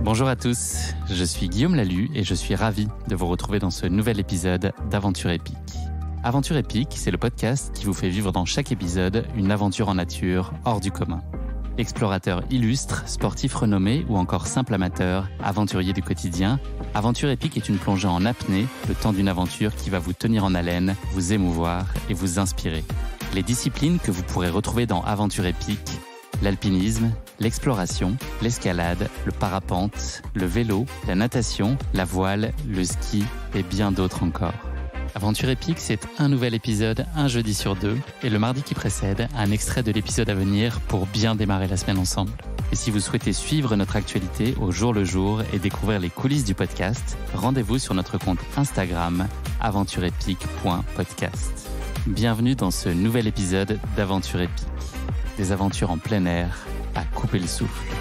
Bonjour à tous, je suis Guillaume Lalu et je suis ravi de vous retrouver dans ce nouvel épisode d'Aventure épique. Aventure épique, c'est le podcast qui vous fait vivre dans chaque épisode une aventure en nature hors du commun. Explorateurs illustres, sportifs renommés ou encore simples amateurs, aventuriers du quotidien, Aventure épique est une plongée en apnée, le temps d'une aventure qui va vous tenir en haleine, vous émouvoir et vous inspirer. Les disciplines que vous pourrez retrouver dans Aventure épique, l'alpinisme, l'exploration, l'escalade, le parapente, le vélo, la natation, la voile, le ski et bien d'autres encore. Aventure épique, c'est un nouvel épisode, un jeudi sur 2, et le mardi qui précède, un extrait de l'épisode à venir pour bien démarrer la semaine ensemble. Et si vous souhaitez suivre notre actualité au jour le jour et découvrir les coulisses du podcast, rendez-vous sur notre compte Instagram aventureepique.podcast. Bienvenue dans ce nouvel épisode d'Aventure épique. Des aventures en plein air, à couper le souffle.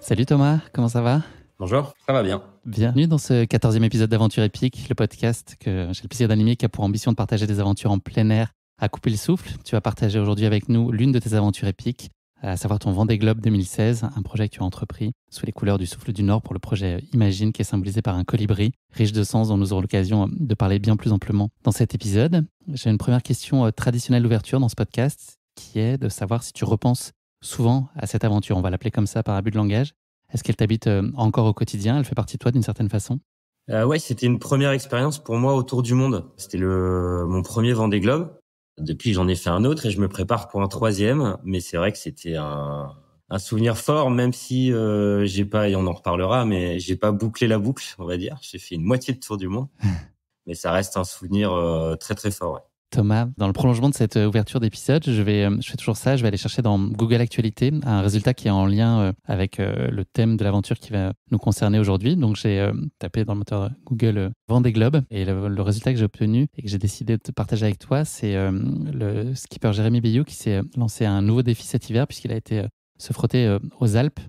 Salut Thomas, comment ça va ? Bonjour, ça va bien. Bienvenue dans ce 14e épisode d'Aventure épique, le podcast que j'ai le plaisir d'animer qui a pour ambition de partager des aventures en plein air, à couper le souffle. Tu vas partager aujourd'hui avec nous l'une de tes aventures épiques, à savoir ton Vendée Globe 2016, un projet que tu as entrepris sous les couleurs du souffle du Nord pour le projet Imagine, qui est symbolisé par un colibri riche de sens dont nous aurons l'occasion de parler bien plus amplement dans cet épisode. J'ai une première question traditionnelle d'ouverture dans ce podcast, qui est de savoir si tu repenses souvent à cette aventure. On va l'appeler comme ça par abus de langage. Est-ce qu'elle t'habite encore au quotidien ? Elle fait partie de toi d'une certaine façon ? Ouais, c'était une première expérience pour moi autour du monde. C'était mon premier Vendée Globe. Depuis, j'en ai fait un autre et je me prépare pour un troisième. Mais c'est vrai que c'était un souvenir fort, même si j'ai pas, et on en reparlera, mais j'ai pas bouclé la boucle, on va dire. J'ai fait une moitié de tour du monde. Mais ça reste un souvenir très très fort, ouais. Thomas, dans le prolongement de cette ouverture d'épisode, je fais toujours ça, je vais aller chercher dans Google Actualité un résultat qui est en lien avec le thème de l'aventure qui va nous concerner aujourd'hui. Donc j'ai tapé dans le moteur Google Vendée Globe et le résultat que j'ai obtenu et que j'ai décidé de partager avec toi, c'est le skipper Jérémy Bayou qui s'est lancé un nouveau défi cet hiver puisqu'il a été se frotter aux Alpes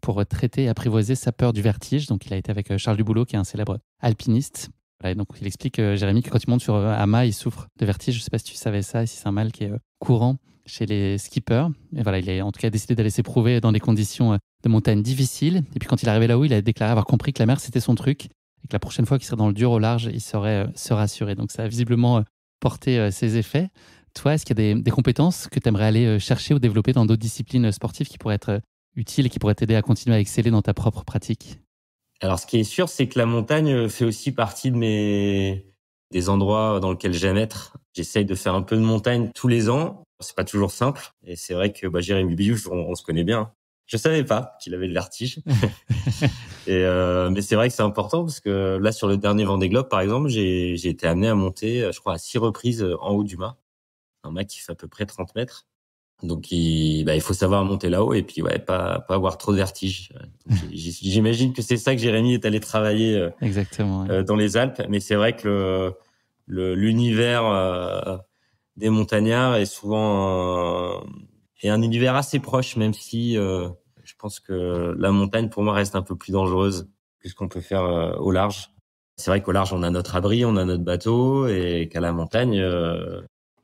pour traiter et apprivoiser sa peur du vertige. Donc il a été avec Charles Duboulot qui est un célèbre alpiniste. Et donc, il explique, Jérémy, que quand il monte sur Hama, il souffre de vertige. Je ne sais pas si tu savais ça, si c'est un mal qui est courant chez les skippers. Et voilà, il a en tout cas décidé d'aller s'éprouver dans des conditions de montagne difficiles. Et puis, quand il est arrivé là-haut, il a déclaré avoir compris que la mer, c'était son truc. Et que la prochaine fois qu'il serait dans le dur au large, il saurait se rassurer. Donc, ça a visiblement porté ses effets. Toi, est-ce qu'il y a des compétences que tu aimerais aller chercher ou développer dans d'autres disciplines sportives qui pourraient être utiles et qui pourraient t'aider à continuer à exceller dans ta propre pratique ? Alors, ce qui est sûr, c'est que la montagne fait aussi partie des endroits dans lesquels j'aime être. J'essaye de faire un peu de montagne tous les ans. C'est pas toujours simple. Et c'est vrai que Jérémy Bayou, on se connaît bien. Je savais pas qu'il avait le vertige. Mais c'est vrai que c'est important parce que là, sur le dernier Vendée Globe, par exemple, j'ai été amené à monter, je crois, à 6 reprises en haut du mât. Un mât qui fait à peu près 30 mètres. Donc il faut savoir monter là-haut et puis pas avoir trop de vertige. Donc, j'imagine que c'est ça que Jérémy est allé travailler Exactement, ouais. dans les Alpes. Mais c'est vrai que l'univers des montagnards est souvent un univers assez proche, même si je pense que la montagne pour moi reste un peu plus dangereuse que ce qu'on peut faire au large. C'est vrai qu'au large on a notre abri, on a notre bateau et qu'à la montagne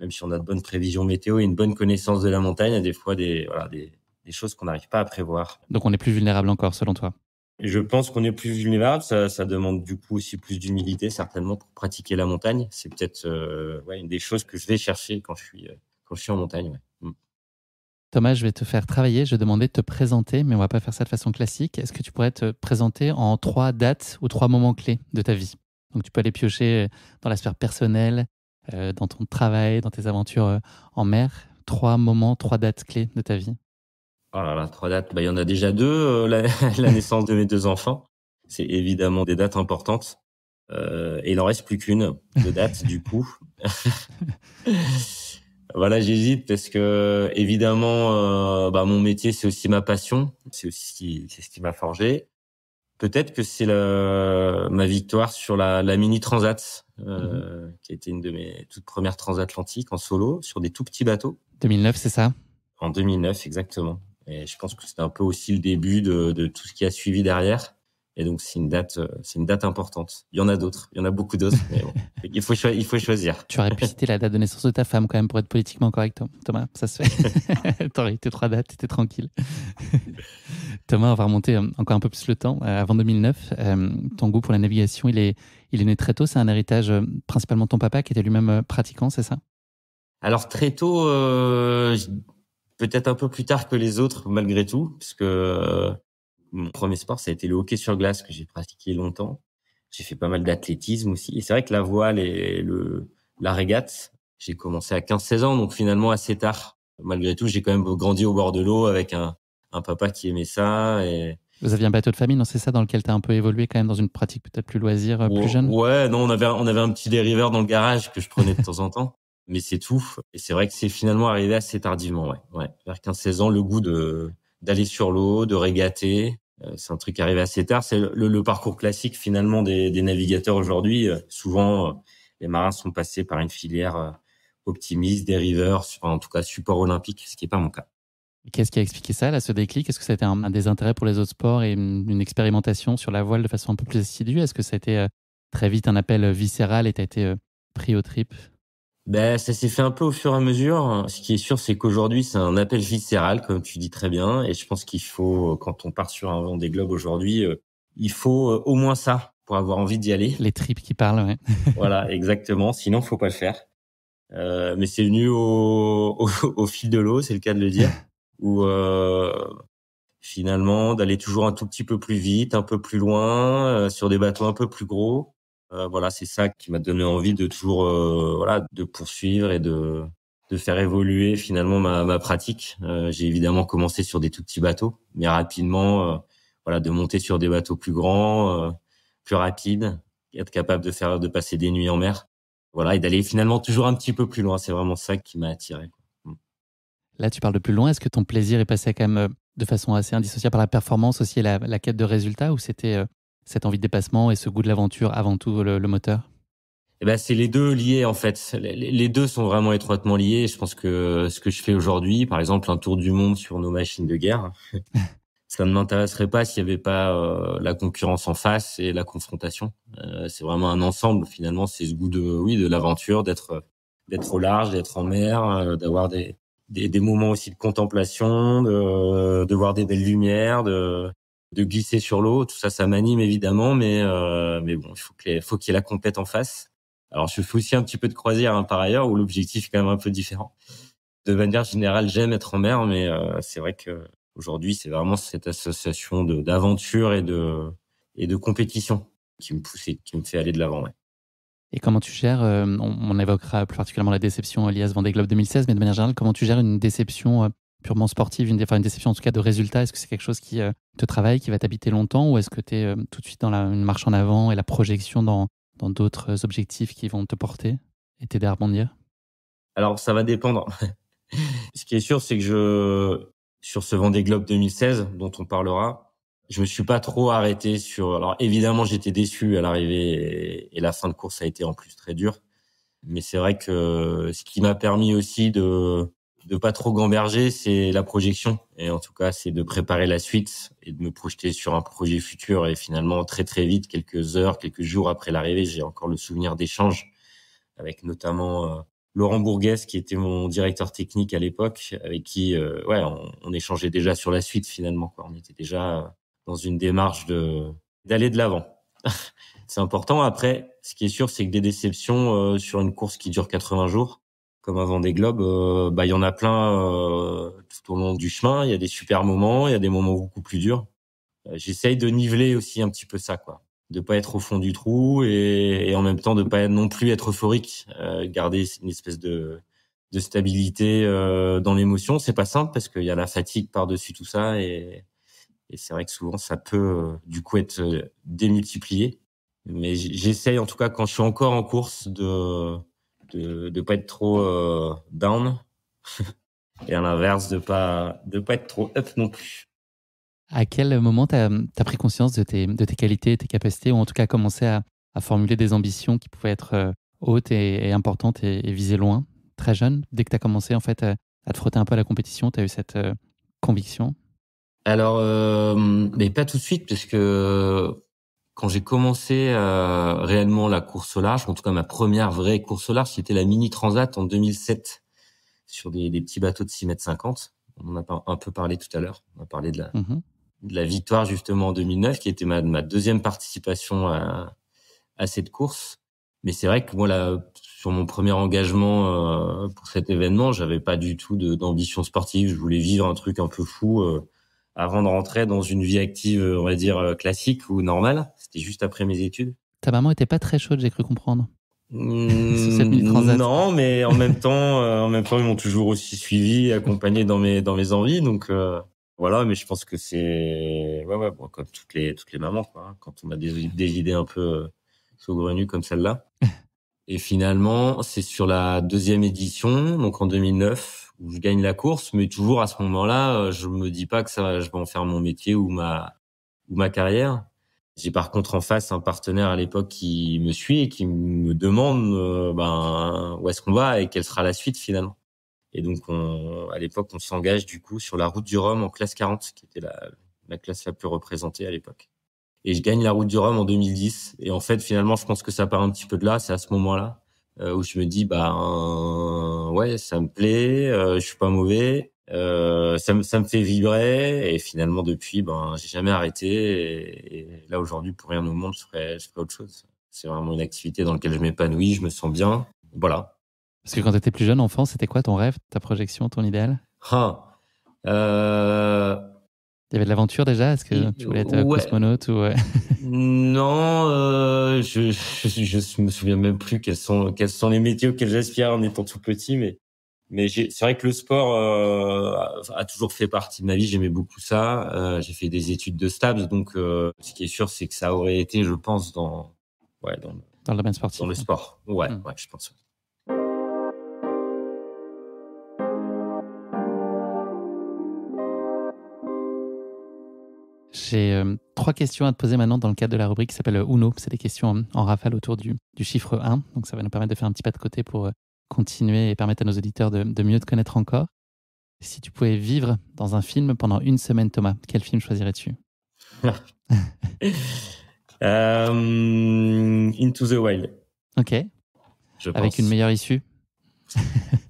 même si on a de bonnes prévisions météo et une bonne connaissance de la montagne, il y a des fois des choses qu'on n'arrive pas à prévoir. Donc on est plus vulnérable encore, selon toi ? Je pense qu'on est plus vulnérable. Ça demande du coup aussi plus d'humilité, certainement, pour pratiquer la montagne. C'est peut-être une des choses que je vais chercher quand je suis en montagne. Ouais. Thomas, je vais te faire travailler. Je vais demander de te présenter, mais on ne va pas faire ça de façon classique. Est-ce que tu pourrais te présenter en 3 dates ou 3 moments clés de ta vie ? Donc tu peux aller piocher dans la sphère personnelle, dans ton travail, dans tes aventures en mer. 3 moments, 3 dates clés de ta vie. Oh là là, 3 dates. Il y en a déjà 2. La naissance de mes 2 enfants. C'est évidemment des dates importantes. Et il en reste plus qu'une de date, du coup. Voilà, j'hésite parce que, évidemment, mon métier, c'est aussi ma passion. C'est ce qui m'a forgé. Peut-être que c'est ma victoire sur la mini transat, qui a été une de mes toutes premières transatlantiques en solo sur des tout petits bateaux. 2009, c'est ça ? En 2009, exactement. Et je pense que c'était un peu aussi le début de tout ce qui a suivi derrière. Et donc, c'est une date importante. Il y en a d'autres. Il y en a beaucoup d'autres. Mais bon, il faut choisir. Tu aurais pu citer la date de naissance de ta femme quand même pour être politiquement correct, Thomas. Ça se fait. T'aurais été 3 dates, t'étais tranquille. Thomas, on va remonter encore un peu plus le temps. Avant 2009, ton goût pour la navigation, il est né très tôt. C'est un héritage principalement de ton papa qui était lui-même pratiquant, c'est ça? Alors, très tôt, peut-être un peu plus tard que les autres, malgré tout, parce que mon premier sport, ça a été le hockey sur glace que j'ai pratiqué longtemps. J'ai fait pas mal d'athlétisme aussi. Et c'est vrai que la voile et la régate, j'ai commencé à 15-16 ans, donc finalement assez tard. Malgré tout, j'ai quand même grandi au bord de l'eau avec un papa qui aimait ça. Et Vous aviez un bateau de famille, non? C'est ça dans lequel tu as un peu évolué quand même dans une pratique peut-être plus loisir, plus jeune? Ouais, non, on avait un petit dériveur dans le garage que je prenais de temps en temps. Mais c'est tout. Et c'est vrai que c'est finalement arrivé assez tardivement, ouais. Ouais. Vers 15-16 ans, le goût d'aller sur l'eau, de régater. C'est un truc qui arrive assez tard. C'est le parcours classique finalement des navigateurs aujourd'hui. Souvent, les marins sont passés par une filière optimiste, dériveur, en tout cas support olympique, ce qui n'est pas mon cas. Qu'est-ce qui a expliqué ça, là, ce déclic? Est-ce que ça a été un des intérêts pour les autres sports et une expérimentation sur la voile de façon un peu plus assidue? Est-ce que ça a été très vite un appel viscéral et tu as été pris aux tripes? Ben, ça s'est fait un peu au fur et à mesure. Ce qui est sûr, c'est qu'aujourd'hui, c'est un appel viscéral, comme tu dis très bien. Et je pense qu'il faut, quand on part sur un Vendée Globe aujourd'hui, il faut au moins ça pour avoir envie d'y aller. Les tripes qui parlent, ouais. Voilà, exactement. Sinon, faut pas le faire. Mais c'est venu au fil de l'eau, c'est le cas de le dire, où finalement d'aller toujours un tout petit peu plus vite, un peu plus loin, sur des bateaux un peu plus gros. Voilà, c'est ça qui m'a donné envie de toujours voilà, de poursuivre et de faire évoluer finalement ma pratique. J'ai évidemment commencé sur des tout petits bateaux, mais rapidement voilà, de monter sur des bateaux plus grands, plus rapides, être capable de passer des nuits en mer. Voilà, et d'aller finalement toujours un petit peu plus loin. C'est vraiment ça qui m'a attiré. Là, tu parles de plus loin. Est-ce que ton plaisir est passé quand même de façon assez indissociable par la performance aussi et la quête de résultats, ou c'était cette envie de dépassement et ce goût de l'aventure avant tout le moteur? Eh ben, c'est les deux liés, en fait. Les deux sont vraiment étroitement liés. Je pense que ce que je fais aujourd'hui, par exemple, un tour du monde sur nos machines de guerre, ça ne m'intéresserait pas s'il n'y avait pas la concurrence en face et la confrontation. C'est vraiment un ensemble, finalement. C'est ce goût de l'aventure, d'être au large, d'être en mer, d'avoir des moments aussi de contemplation, de voir des belles lumières, de glisser sur l'eau. Tout ça, ça m'anime évidemment, mais bon, faut qu'il y ait la compète en face. Alors, je fais aussi un petit peu de croisière par ailleurs, où l'objectif est quand même un peu différent. De manière générale, j'aime être en mer, mais c'est vrai que aujourd'hui, c'est vraiment cette association d'aventure et de compétition qui me pousse et qui me fait aller de l'avant. Ouais. Et comment tu gères, on évoquera plus particulièrement la déception liée à ce Vendée Globe 2016, mais de manière générale, comment tu gères une déception purement sportive, une déception en tout cas de résultat? Est-ce que c'est quelque chose qui te travaille, qui va t'habiter longtemps, ou est-ce que tu es tout de suite dans une marche en avant et la projection dans d'autres objectifs qui vont te porter et t'aider à rebondir? Alors, ça va dépendre. Ce qui est sûr, c'est que sur ce Vendée Globe 2016, dont on parlera, je me suis pas trop arrêté sur. Alors évidemment, j'étais déçu à l'arrivée et la fin de course a été en plus très dure. Mais c'est vrai que ce qui m'a permis aussi de pas trop gamberger, c'est la projection. Et en tout cas, c'est de préparer la suite et de me projeter sur un projet futur. Et finalement, très très vite, quelques heures, quelques jours après l'arrivée, j'ai encore le souvenir d'échanges avec notamment Laurent Bourguès, qui était mon directeur technique à l'époque, avec qui ouais, on échangeait déjà sur la suite finalement, quoi. On était déjà dans une démarche d'aller de l'avant. C'est important. Après, ce qui est sûr, c'est que des déceptions sur une course qui dure 80 jours, comme un Vendée Globe, bah il y en a plein tout au long du chemin. Il y a des super moments, il y a des moments beaucoup plus durs. J'essaye de niveler aussi un petit peu ça, quoi. De pas être au fond du trou et en même temps de pas non plus être euphorique. Garder une espèce de stabilité dans l'émotion. C'est pas simple parce qu'il y a la fatigue par-dessus tout ça et c'est vrai que souvent ça peut du coup être démultiplié. Mais j'essaye en tout cas quand je suis encore en course de pas être trop down et à l'inverse de pas être trop up non plus. À quel moment tu as pris conscience de tes qualités, tes capacités, ou en tout cas commencé à formuler des ambitions qui pouvaient être hautes et importantes et viser loin? Très jeune, dès que tu as commencé en fait à te frotter un peu à la compétition, tu as eu cette conviction? Alors, mais pas tout de suite, parce que quand j'ai commencé réellement la course au large, en tout cas ma première vraie course au large, c'était la Mini Transat en 2007 sur des petits bateaux de 6,50 m. On en a un peu parlé tout à l'heure. On a parlé de la victoire justement en 2009, qui était ma deuxième participation à cette course. Mais c'est vrai que moi, là, sur mon premier engagement pour cet événement, j'avais pas du tout d'ambition sportive. Je voulais vivre un truc un peu fou avant de rentrer dans une vie active, on va dire classique ou normale. C'était juste après mes études. Ta maman était pas très chaude, j'ai cru comprendre. Sur cette Mini Transat. Non, mais en même temps, ils m'ont toujours aussi suivi, accompagné dans mes envies. Donc voilà, mais je pense que c'est bon, comme toutes les mamans, quoi. Hein, quand on a des idées un peu saugrenues comme celle-là. Et finalement, c'est sur la deuxième édition, donc en 2009, où je gagne la course. Mais toujours à ce moment-là, je me dis pas que je vais en faire mon métier ou ma carrière. J'ai par contre en face un partenaire à l'époque qui me suit et qui me demande où est-ce qu'on va et quelle sera la suite finalement. Et donc à l'époque on s'engage du coup sur la route du Rhum en classe 40, qui était la classe la plus représentée à l'époque. Et je gagne la route du Rhum en 2010. Et en fait finalement je pense que ça part un petit peu de là. C'est à ce moment-là où je me dis ouais, ça me plaît, je suis pas mauvais. Ça me fait vibrer, et finalement depuis j'ai jamais arrêté, et là aujourd'hui pour rien au monde je ferais autre chose. C'est vraiment une activité dans laquelle je m'épanouis, je me sens bien, voilà. Parce que quand tu étais plus jeune enfant, c'était quoi ton rêve, ta projection, ton idéal? Il y avait de l'aventure déjà? Est-ce que tu voulais être cosmonaute ou Non, je me souviens même plus quels sont les métiers auxquels j'aspire en étant tout petit, mais c'est vrai que le sport a toujours fait partie de ma vie. J'aimais beaucoup ça. J'ai fait des études de STAPS, donc ce qui est sûr, c'est que ça aurait été, je pense, dans le domaine sportif. Dans le sport. Ouais, je pense. J'ai 3 questions à te poser maintenant dans le cadre de la rubrique qui s'appelle Uno. C'est des questions en rafale autour du chiffre 1. Donc ça va nous permettre de faire un petit pas de côté pour continuer et permettre à nos auditeurs de mieux te connaître encore. Si tu pouvais vivre dans un film pendant une semaine, Thomas, quel film choisirais-tu? Into the Wild. Ok. Avec une meilleure issue?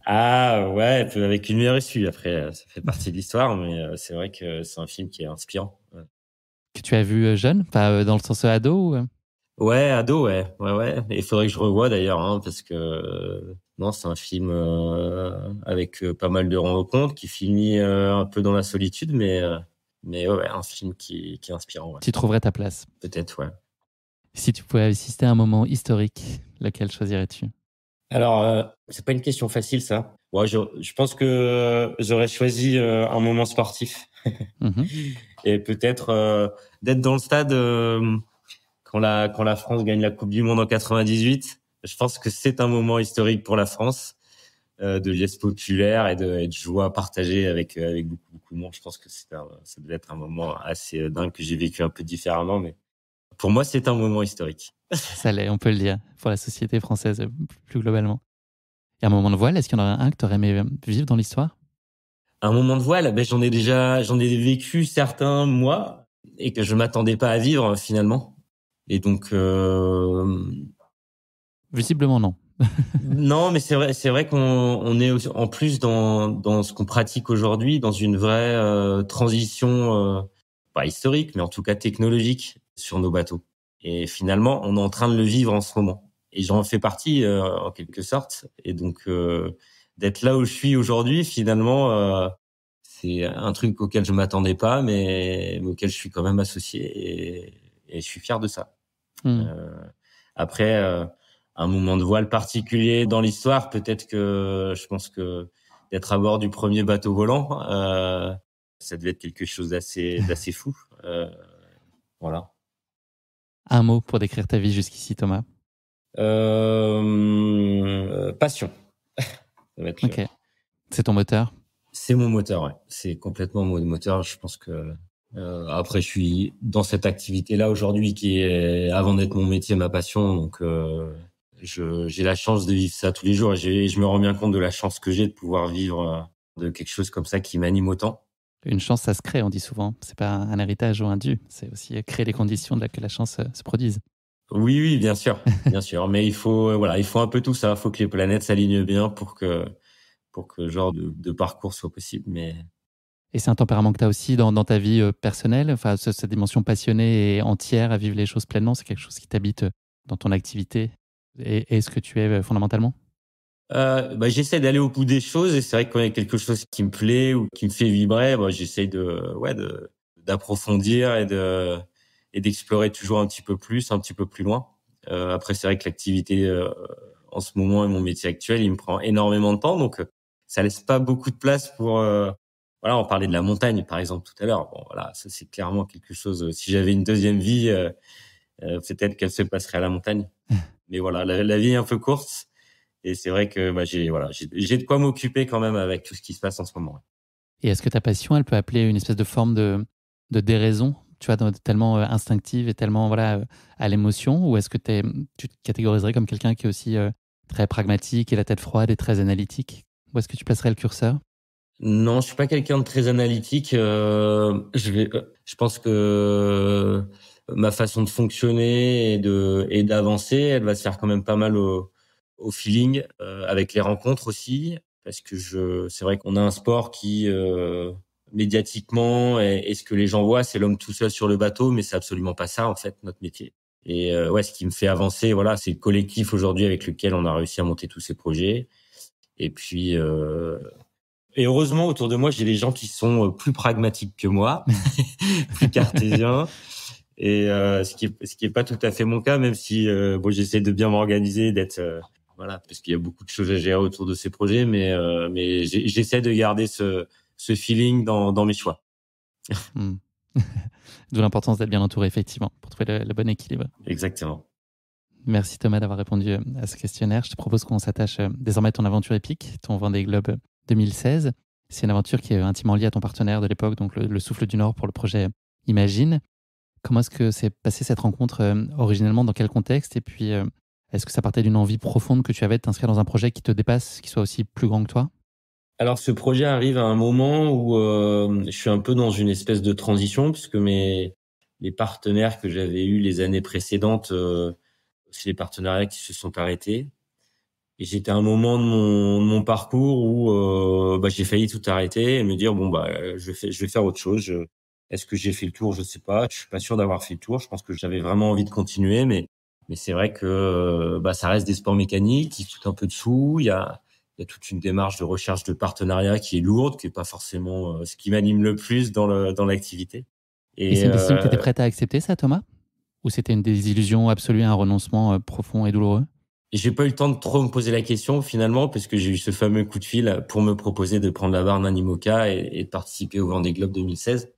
Ah ouais, avec une meilleure issue. Après, ça fait partie de l'histoire, mais c'est vrai que c'est un film qui est inspirant. Ouais. Que tu as vu jeune, pas dans le sens ado ou... Ouais, ado, ouais. Et il faudrait que je revoie d'ailleurs, hein, parce que non, c'est un film avec pas mal de rencontres, qui finit un peu dans la solitude, mais ouais, un film qui est inspirant. Ouais. Tu trouverais ta place? Peut-être, ouais. Si tu pouvais assister à un moment historique, lequel choisirais-tu? Alors, c'est pas une question facile, ça. Ouais, je pense que j'aurais choisi un moment sportif. Et peut-être d'être dans le stade quand la France gagne la Coupe du Monde en 98. Je pense que c'est un moment historique pour la France, de liesse populaire et de joie partagée avec beaucoup de monde. Je pense que ça devait être un moment assez dingue que j'ai vécu un peu différemment, mais pour moi, c'est un moment historique. Ça l'est, on peut le dire, pour la société française plus globalement. Et un moment de voile, est-ce qu'il y en aurait un que tu aurais aimé vivre dans l'histoire? Un moment de voile, j'en ai vécu certains, moi, et que je m'attendais pas à vivre finalement. Et donc visiblement non. Non, mais c'est vrai qu'on est en plus dans ce qu'on pratique aujourd'hui, dans une vraie transition pas historique, mais en tout cas technologique sur nos bateaux. Et finalement, on est en train de le vivre en ce moment. Et j'en fais partie en quelque sorte. Et donc d'être là où je suis aujourd'hui, finalement, c'est un truc auquel je m'attendais pas, mais auquel je suis quand même associé, et je suis fier de ça. Après, un moment de voile particulier dans l'histoire, peut-être que je pense que d'être à bord du premier bateau volant, ça devait être quelque chose d'assez fou. Voilà. Un mot pour décrire ta vie jusqu'ici, Thomas? Passion. Ok. C'est ton moteur? C'est mon moteur, ouais. C'est complètement mon moteur. Je pense que après, je suis dans cette activité-là aujourd'hui qui est, avant d'être mon métier, ma passion. Donc, j'ai la chance de vivre ça tous les jours. Et je me rends bien compte de la chance que j'ai de pouvoir vivre de quelque chose comme ça qui m'anime autant. Une chance, ça se crée, on dit souvent. C'est pas un héritage ou un dû. C'est aussi créer les conditions que la chance se produise. Oui, oui, bien sûr. Mais il faut, voilà, il faut un peu tout ça. Il faut que les planètes s'alignent bien pour que ce genre de parcours soit possible. Mais Et c'est un tempérament que tu as aussi dans ta vie personnelle, enfin, cette dimension passionnée et entière à vivre les choses pleinement, c'est quelque chose qui t'habite dans ton activité et ce que tu es fondamentalement? j'essaie d'aller au bout des choses et c'est vrai que quand il y a quelque chose qui me plaît ou qui me fait vibrer, j'essaie d'approfondir et d'explorer toujours un petit peu plus, un petit peu plus loin. Après, c'est vrai que l'activité en ce moment et mon métier actuel, il me prend énormément de temps, donc ça laisse pas beaucoup de place pour voilà, on parlait de la montagne par exemple tout à l'heure. Bon voilà, ça c'est clairement quelque chose. Si j'avais une deuxième vie, peut-être qu'elle se passerait à la montagne. Mais voilà, la vie est un peu courte. Et c'est vrai que j'ai de quoi m'occuper quand même avec tout ce qui se passe en ce moment. Et est-ce que ta passion, elle peut appeler une espèce de forme de déraison, tu vois, tellement instinctive et tellement voilà, à l'émotion? Ou est-ce que tu te catégoriserais comme quelqu'un qui est aussi très pragmatique et la tête froide et très analytique? Où est-ce que tu placerais le curseur? Non, je suis pas quelqu'un de très analytique. Je pense que ma façon de fonctionner et d'avancer, elle va se faire quand même pas mal au feeling, avec les rencontres aussi, parce que c'est vrai qu'on a un sport qui médiatiquement et ce que les gens voient, c'est l'homme tout seul sur le bateau, mais c'est absolument pas ça en fait notre métier. Et ce qui me fait avancer, voilà, c'est le collectif aujourd'hui avec lequel on a réussi à monter tous ces projets. Et puis et heureusement, autour de moi, j'ai des gens qui sont plus pragmatiques que moi, plus cartésiens. Et ce qui est pas tout à fait mon cas, même si j'essaie de bien m'organiser, d'être voilà, parce qu'il y a beaucoup de choses à gérer autour de ces projets, mais j'essaie de garder ce feeling dans mes choix. Hmm. D'où l'importance d'être bien entouré, effectivement, pour trouver le bon équilibre. Exactement. Merci Thomas d'avoir répondu à ce questionnaire. Je te propose qu'on s'attache désormais à ton aventure épique, ton Vendée Globe 2016. C'est une aventure qui est intimement liée à ton partenaire de l'époque, donc le Souffle du Nord pour le projet Imagine. Comment est-ce que s'est passée cette rencontre originellement? Dans quel contexte? Et puis, est-ce que ça partait d'une envie profonde que tu avais de t'inscrire dans un projet qui te dépasse, qui soit aussi plus grand que toi? Alors ce projet arrive à un moment où je suis un peu dans une espèce de transition puisque les partenaires que j'avais eus les années précédentes, c'est les partenariats qui se sont arrêtés. Et j'étais à un moment de mon parcours où j'ai failli tout arrêter et me dire je vais faire autre chose. Est-ce que j'ai fait le tour? Je sais pas. Je suis pas sûr d'avoir fait le tour. Je pense que j'avais vraiment envie de continuer, mais c'est vrai que ça reste des sports mécaniques. Il coûte un peu de sous. Il y a toute une démarche de recherche de partenariat qui est lourde, qui est pas forcément ce qui m'anime le plus dans l'activité. Et Et c'est une décision que tu étais prête à accepter, ça, Thomas? Ou c'était une désillusion absolue, un renoncement profond et douloureux? j'ai pas eu le temps de trop me poser la question finalement, parce que j'ai eu ce fameux coup de fil pour me proposer de prendre la barre d'un IMOCA et de participer au Vendée Globe 2016.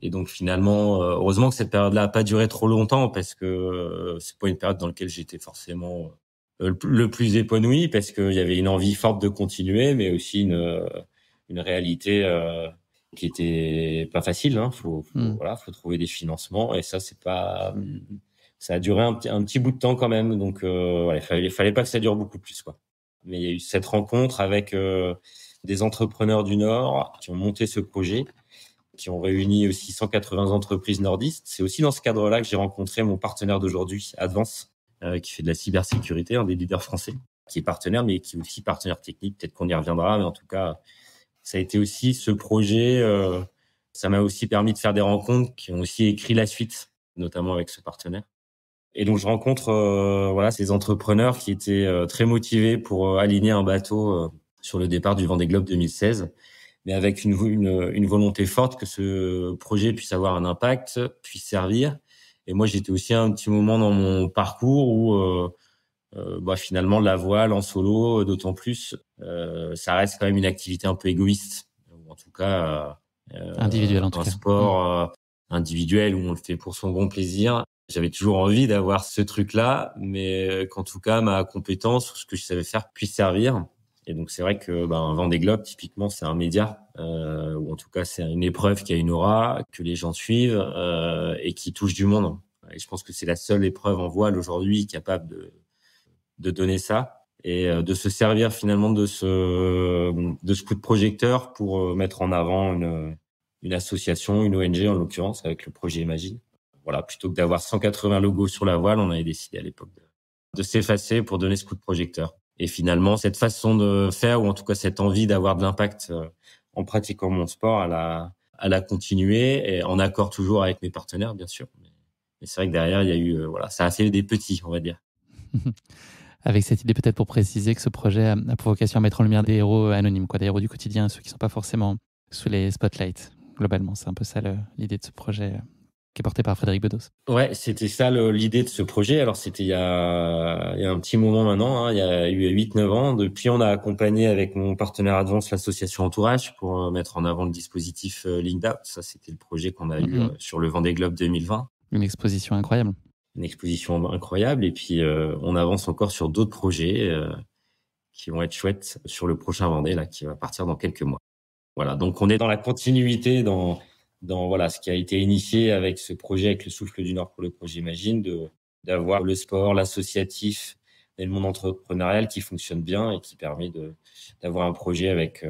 Et donc finalement, heureusement que cette période-là a pas duré trop longtemps, parce que c'est pas une période dans laquelle j'étais forcément le plus épanoui, parce qu'il y avait une envie forte de continuer, mais aussi une réalité qui était pas facile. Hein. Faut trouver des financements, et ça c'est pas ça a duré un petit bout de temps quand même, donc fallait pas que ça dure beaucoup plus, quoi. Mais il y a eu cette rencontre avec des entrepreneurs du Nord qui ont monté ce projet, qui ont réuni aussi 180 entreprises nordistes. C'est aussi dans ce cadre-là que j'ai rencontré mon partenaire d'aujourd'hui, Advance, qui fait de la cybersécurité, un des leaders français, qui est partenaire, mais qui est aussi partenaire technique. Peut-être qu'on y reviendra, mais en tout cas, ça a été aussi ce projet. Ça m'a aussi permis de faire des rencontres qui ont aussi écrit la suite, notamment avec ce partenaire. Et donc je rencontre ces entrepreneurs qui étaient très motivés pour aligner un bateau sur le départ du Vendée Globe 2016, mais avec une volonté forte que ce projet puisse avoir un impact, puisse servir. Et moi j'étais aussi à un petit moment dans mon parcours où finalement la voile en solo, d'autant plus, ça reste quand même une activité un peu égoïste, ou en tout cas Individuel, en tout un cas. sport individuel où on le fait pour son bon plaisir. J'avais toujours envie d'avoir ce truc-là, mais qu'en tout cas, ma compétence ou ce que je savais faire puisse servir. Et donc, c'est vrai que un Vendée Globe, typiquement, c'est un média, ou en tout cas, c'est une épreuve qui a une aura, que les gens suivent et qui touche du monde. Et je pense que c'est la seule épreuve en voile aujourd'hui capable de donner ça et de se servir finalement de ce coup de projecteur pour mettre en avant une association, une ONG en l'occurrence, avec le projet Imagine. Voilà, plutôt que d'avoir 180 logos sur la voile, on avait décidé à l'époque de s'effacer pour donner ce coup de projecteur. Et finalement, cette façon de faire, ou en tout cas cette envie d'avoir de l'impact en pratiquant mon sport, elle a continué, et en accord toujours avec mes partenaires, bien sûr. Mais c'est vrai que derrière, il y a eu, voilà, ça a fait des petits, on va dire. Avec cette idée peut-être pour préciser que ce projet a pour vocation à mettre en lumière des héros anonymes, quoi, des héros du quotidien, ceux qui ne sont pas forcément sous les spotlights. Globalement, c'est un peu ça l'idée de ce projet qui est porté par Frédéric Bedos. Ouais, c'était ça l'idée de ce projet. Alors c'était il y a un petit moment maintenant, hein, il y a eu 8-9 ans. Depuis, on a accompagné avec mon partenaire Advance l'association Entourage pour mettre en avant le dispositif Linked Out. Ça, c'était le projet qu'on a eu sur le Vendée Globe 2020. Une exposition incroyable. Une exposition incroyable. Et puis, on avance encore sur d'autres projets qui vont être chouettes sur le prochain Vendée, là, qui va partir dans quelques mois. Voilà, donc on est dans la continuité, dans voilà ce qui a été initié avec ce projet, avec le Souffle du Nord pour le projet Imagine, d'avoir le sport, l'associatif et le monde entrepreneurial qui fonctionne bien et qui permet d'avoir un projet avec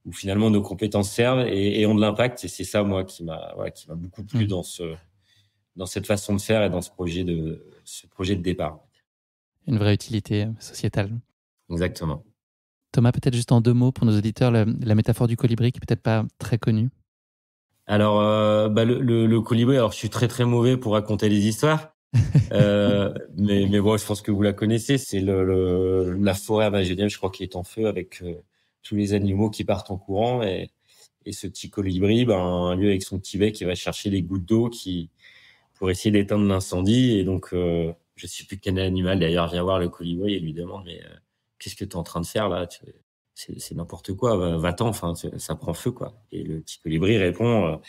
où finalement nos compétences servent et ont de l'impact. Et c'est ça, moi, qui m'a beaucoup plu dans cette façon de faire et dans ce projet de départ. Une vraie utilité sociétale. Exactement. Thomas, peut-être juste en 2 mots pour nos auditeurs, la métaphore du colibri qui est peut-être pas très connue. Alors, le colibri, alors je suis très très mauvais pour raconter les histoires, mais bon, je pense que vous la connaissez. C'est la forêt amazonienne, je crois, qui est en feu avec tous les animaux qui partent en courant et ce petit colibri, un lieu avec son petit bec, qui va chercher les gouttes d'eau pour essayer d'éteindre l'incendie. Et donc, je sais plus quel animal d'ailleurs vient voir le colibri et lui demande mais qu'est-ce que tu es en train de faire là? C'est n'importe quoi, va-t'en, enfin ça prend feu quoi. Et le petit colibri répond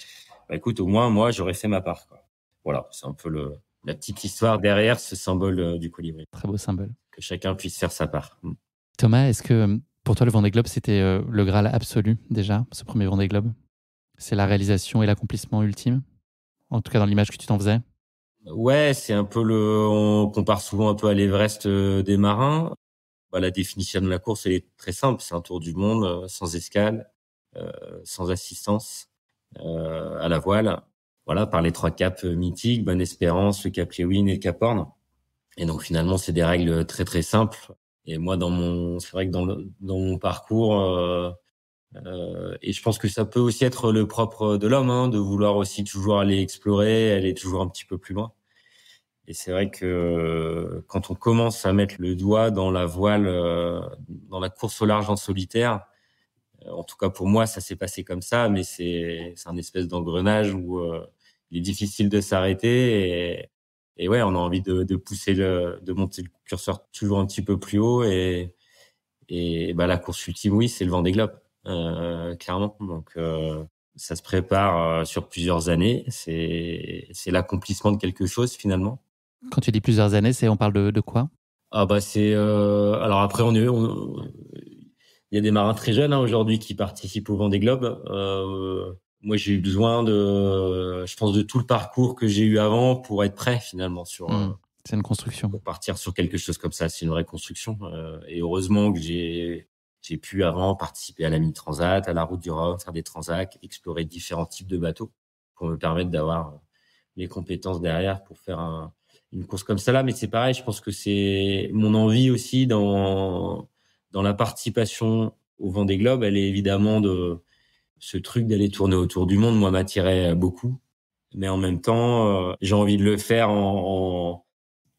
écoute, au moins moi j'aurais fait ma part quoi. Voilà, c'est un peu la petite histoire derrière ce symbole du colibri. Très beau symbole. Que chacun puisse faire sa part. Thomas, est-ce que pour toi le Vendée Globe c'était le Graal absolu déjà, ce premier Vendée Globe? C'est la réalisation et l'accomplissement ultime? En tout cas dans l'image que tu t'en faisais? Ouais, c'est un peu on compare souvent un peu à l'Everest des marins. La définition de la course, elle est très simple. C'est un tour du monde sans escale, sans assistance, à la voile. Voilà, par les 3 caps mythiques, Bonne-Espérance, le Cap Lewin et le Cap Horn. Et donc finalement, c'est des règles très très simples. Et moi, c'est vrai que dans mon parcours, et je pense que ça peut aussi être le propre de l'homme, hein, de vouloir aussi toujours aller explorer, aller toujours un petit peu plus loin. Et c'est vrai que quand on commence à mettre le doigt dans la voile, dans la course au large en solitaire, en tout cas pour moi, ça s'est passé comme ça, mais c'est un espèce d'engrenage où il est difficile de s'arrêter et ouais, on a envie de pousser de monter le curseur toujours un petit peu plus haut et la course ultime, oui, c'est le Vendée Globe, clairement. Donc ça se prépare sur plusieurs années. C'est l'accomplissement de quelque chose finalement. Quand tu dis plusieurs années, on parle de quoi? C'est alors après il y a des marins très jeunes aujourd'hui qui participent au Vendée Globe. Moi j'ai eu besoin je pense de tout le parcours que j'ai eu avant pour être prêt finalement c'est une construction. Pour partir sur quelque chose comme ça, c'est une vraie construction. Et heureusement que j'ai pu avant participer à la Mini Transat, à la Route du Rhum, faire des transats, explorer différents types de bateaux pour me permettre d'avoir les compétences derrière pour faire une course comme ça là. Mais c'est pareil, je pense que c'est mon envie aussi dans la participation au Vendée Globe, elle est évidemment de ce truc d'aller tourner autour du monde, moi, m'attirait beaucoup. Mais en même temps, j'ai envie de le faire en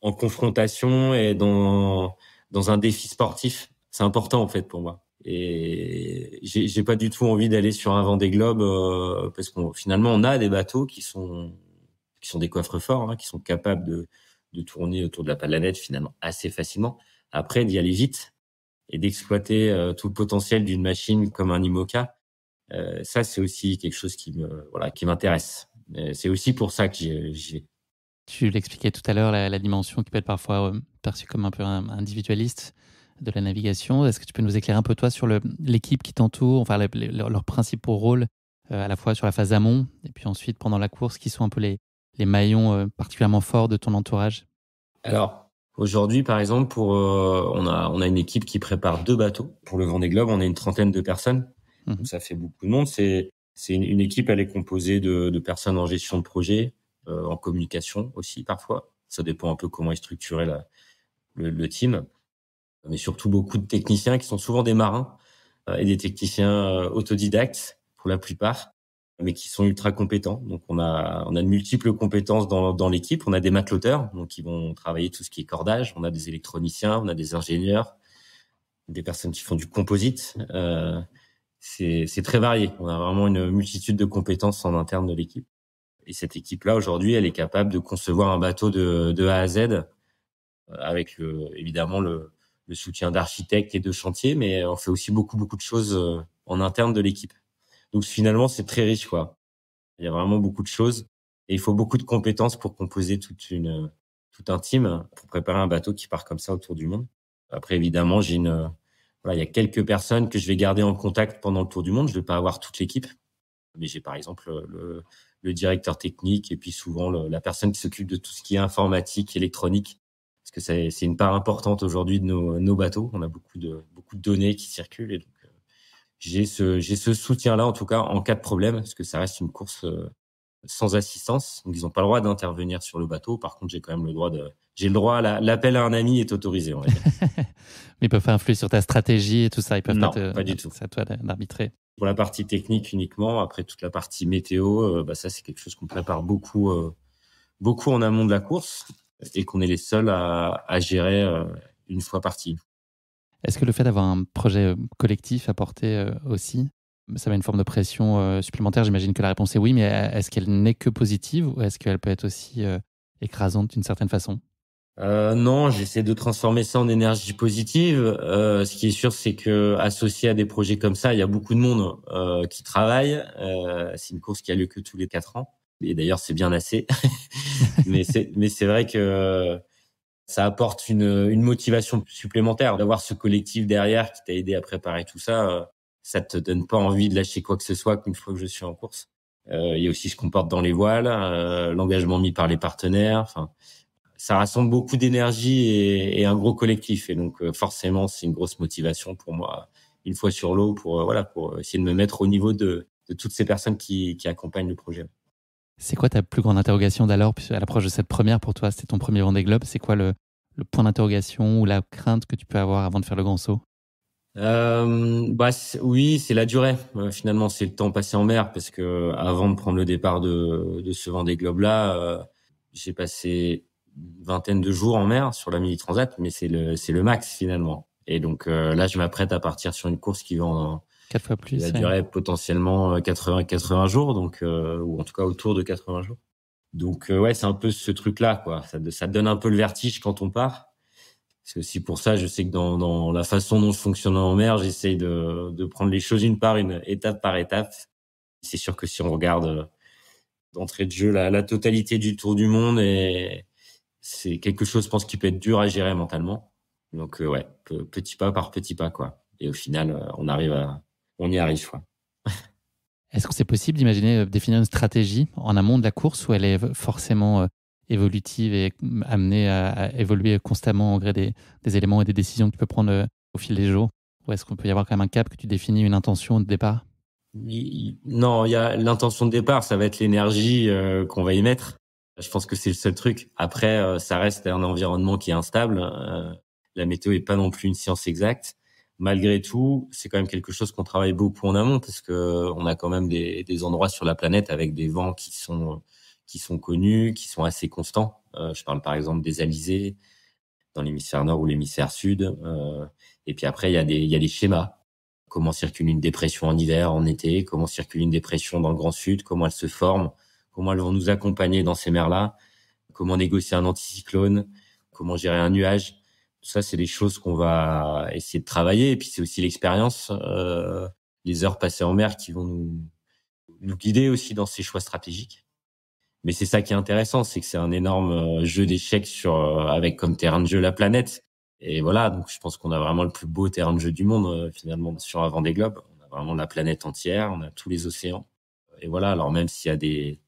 confrontation et dans un défi sportif. C'est important, en fait, pour moi. Et j'ai pas du tout envie d'aller sur un Vendée Globe, parce finalement, on a des bateaux qui sont des coffres forts, hein, qui sont capables de tourner autour de la planète, finalement, assez facilement. Après, d'y aller vite et d'exploiter tout le potentiel d'une machine comme un IMOCA, ça, c'est aussi quelque chose qui m'intéresse. C'est aussi pour ça que j'y vais. Tu l'expliquais tout à l'heure, la dimension qui peut être parfois perçue comme un peu individualiste de la navigation. Est-ce que tu peux nous éclairer un peu, toi, sur l'équipe qui t'entoure, enfin leurs principaux rôles, à la fois sur la phase amont et puis ensuite pendant la course, qui sont un peu les maillons particulièrement forts de ton entourage? Alors, aujourd'hui, par exemple, on a une équipe qui prépare 2 bateaux. Pour le Vendée Globe, on est une 30aine de personnes. Donc ça fait beaucoup de monde. C'est une équipe, elle est composée de personnes en gestion de projet, en communication aussi parfois. Ça dépend un peu comment est structuré le team. Mais surtout beaucoup de techniciens qui sont souvent des marins et des techniciens autodidactes pour la plupart, mais qui sont ultra compétents. Donc on a de multiples compétences dans l'équipe. On a des matelotteurs, donc qui vont travailler tout ce qui est cordage. On a des électroniciens, on a des ingénieurs, des personnes qui font du composite. C'est très varié. On a vraiment une multitude de compétences en interne de l'équipe. Et cette équipe-là, aujourd'hui, elle est capable de concevoir un bateau de A à Z, avec évidemment le soutien d'architectes et de chantiers, mais on fait aussi beaucoup de choses en interne de l'équipe. Donc finalement, c'est très riche, quoi. Il y a vraiment beaucoup de choses et il faut beaucoup de compétences pour composer tout un team pour préparer un bateau qui part comme ça autour du monde. Après, évidemment, voilà, il y a quelques personnes que je vais garder en contact pendant le tour du monde. Je vais pas avoir toute l'équipe, mais j'ai par exemple le directeur technique et puis souvent la personne qui s'occupe de tout ce qui est informatique, électronique, parce que c'est une part importante aujourd'hui de nos bateaux. On a beaucoup de données qui circulent et donc j'ai ce soutien-là en tout cas en cas de problème, parce que ça reste une course sans assistance. Donc ils n'ont pas le droit d'intervenir sur le bateau. Par contre, j'ai le droit l'appel à un ami est autorisé, on va dire. Mais ils peuvent pas influer sur ta stratégie et tout ça. Ils peuvent Non, pas du tout. C'est à toi d'arbitrer. Pour la partie technique uniquement. Après, toute la partie météo, ça, c'est quelque chose qu'on prépare beaucoup en amont de la course et qu'on est les seuls à gérer une fois parti. Est-ce que le fait d'avoir un projet collectif à porter aussi, ça met une forme de pression supplémentaire? J'imagine que la réponse est oui, mais est-ce qu'elle n'est que positive ou est-ce qu'elle peut être aussi écrasante d'une certaine façon? Non, j'essaie de transformer ça en énergie positive. Ce qui est sûr, c'est que associé à des projets comme ça, il y a beaucoup de monde qui travaille. C'est une course qui a lieu que tous les 4 ans. Et d'ailleurs, c'est bien assez. mais c'est vrai que ça apporte une motivation supplémentaire d'avoir ce collectif derrière qui t'a aidé à préparer tout ça. Ça te donne pas envie de lâcher quoi que ce soit qu'une fois que je suis en course. Il y a aussi ce qu'on porte dans les voiles, l'engagement mis par les partenaires. Enfin, ça rassemble beaucoup d'énergie et un gros collectif. Et donc, forcément, c'est une grosse motivation pour moi, une fois sur l'eau, pour essayer de me mettre au niveau de toutes ces personnes qui accompagnent le projet. C'est quoi ta plus grande interrogation d'alors, à l'approche de cette première pour toi? C'était ton premier Vendée Globe. C'est quoi le point d'interrogation ou la crainte que tu peux avoir avant de faire le grand saut? Oui, c'est la durée. Finalement, c'est le temps passé en mer parce que avant de prendre le départ de ce Vendée Globe là, j'ai passé une vingtaine de jours en mer sur la Mini Transat, mais c'est le max finalement. Et donc là, je m'apprête à partir sur une course qui va 4 fois plus. qui va durer potentiellement 80 jours, donc ou en tout cas autour de 80 jours. Donc ouais, c'est un peu ce truc-là, quoi. Ça donne un peu le vertige quand on part. C'est aussi pour ça, je sais que dans la façon dont je fonctionne en mer, j'essaye de prendre les choses une étape par étape. C'est sûr que si on regarde d'entrée de jeu la totalité du tour du monde, et c'est quelque chose, je pense, qui peut être dur à gérer mentalement. Donc ouais, petit pas par petit pas, quoi. Et au final, on y arrive, quoi. Est-ce que c'est possible d'imaginer définir une stratégie en amont de la course où elle est forcément évolutive et amenée à évoluer constamment au gré des éléments et des décisions que tu peux prendre au fil des jours? Ou est-ce qu'on peut y avoir quand même un cap que tu définis, une intention de départ? Non, il y a l'intention de départ, ça va être l'énergie qu'on va y mettre. Je pense que c'est le seul truc. Après, ça reste un environnement qui est instable. La météo est pas non plus une science exacte. Malgré tout, c'est quand même quelque chose qu'on travaille beaucoup en amont parce que on a quand même des endroits sur la planète avec des vents qui sont connus, qui sont assez constants. Je parle par exemple des alizés dans l'hémisphère nord ou l'hémisphère sud. Et puis après, il y a des schémas. Comment circule une dépression en hiver, en été, comment circule une dépression dans le Grand Sud, comment elle se forme, comment elles vont nous accompagner dans ces mers-là, comment négocier un anticyclone, comment gérer un nuage. Tout ça, c'est des choses qu'on va essayer de travailler. Et puis, c'est aussi l'expérience, les heures passées en mer qui vont nous guider aussi dans ces choix stratégiques. Mais c'est ça qui est intéressant, c'est que c'est un énorme jeu d'échecs avec comme terrain de jeu la planète. Et voilà, donc je pense qu'on a vraiment le plus beau terrain de jeu du monde finalement sur un Vendée Globe. On a vraiment la planète entière, on a tous les océans. Et voilà, alors même s'il y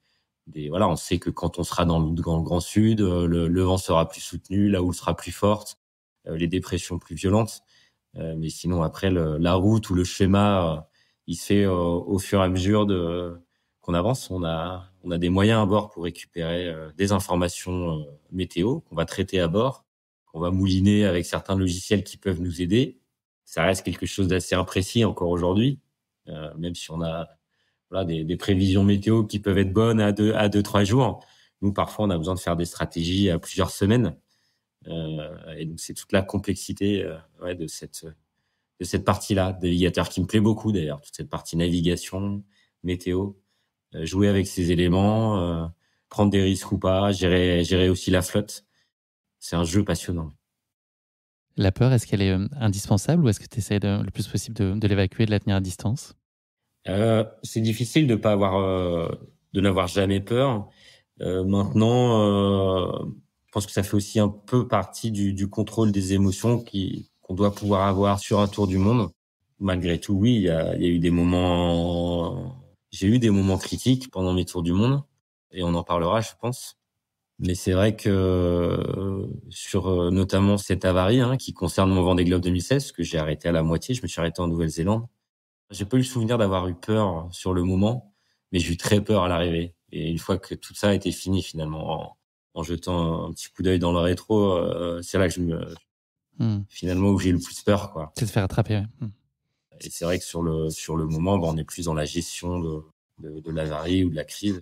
a voilà, on sait que quand on sera dans le Grand Sud, le vent sera plus soutenu, la houle sera plus forte, les dépressions plus violentes. Mais sinon après la route ou le schéma il se fait au fur et à mesure qu'on avance. On a des moyens à bord pour récupérer des informations météo qu'on va traiter à bord, qu'on va mouliner avec certains logiciels qui peuvent nous aider. Ça reste quelque chose d'assez imprécis encore aujourd'hui, même si on a des prévisions météo qui peuvent être bonnes à 3 jours. Nous, parfois, on a besoin de faire des stratégies à plusieurs semaines. Et donc, c'est toute la complexité de cette partie-là, des navigateurs qui me plaît beaucoup d'ailleurs, toute cette partie navigation, météo, jouer avec ces éléments, prendre des risques ou pas, gérer aussi la flotte. C'est un jeu passionnant. La peur, est-ce qu'elle est indispensable ou est-ce que tu essaies le plus possible de l'évacuer, de la tenir à distance? C'est difficile de n'avoir jamais peur. Maintenant, je pense que ça fait aussi un peu partie du contrôle des émotions qu'on doit pouvoir avoir sur un tour du monde. Malgré tout, oui, il y a eu des moments. J'ai eu des moments critiques pendant mes tours du monde, et on en parlera, je pense. Mais c'est vrai que sur notamment cette avarie qui concerne mon Vendée Globe 2016, que j'ai arrêté à la moitié, je me suis arrêté en Nouvelle-Zélande. J'ai pas eu le souvenir d'avoir eu peur sur le moment, mais j'ai eu très peur à l'arrivée. Et une fois que tout ça a été fini, finalement, en jetant un petit coup d'œil dans le rétro, c'est là que finalement, où j'ai eu le plus peur, quoi. C'est de se faire attraper, ouais. Et c'est vrai que sur le moment, on est plus dans la gestion de l'avarie ou de la crise.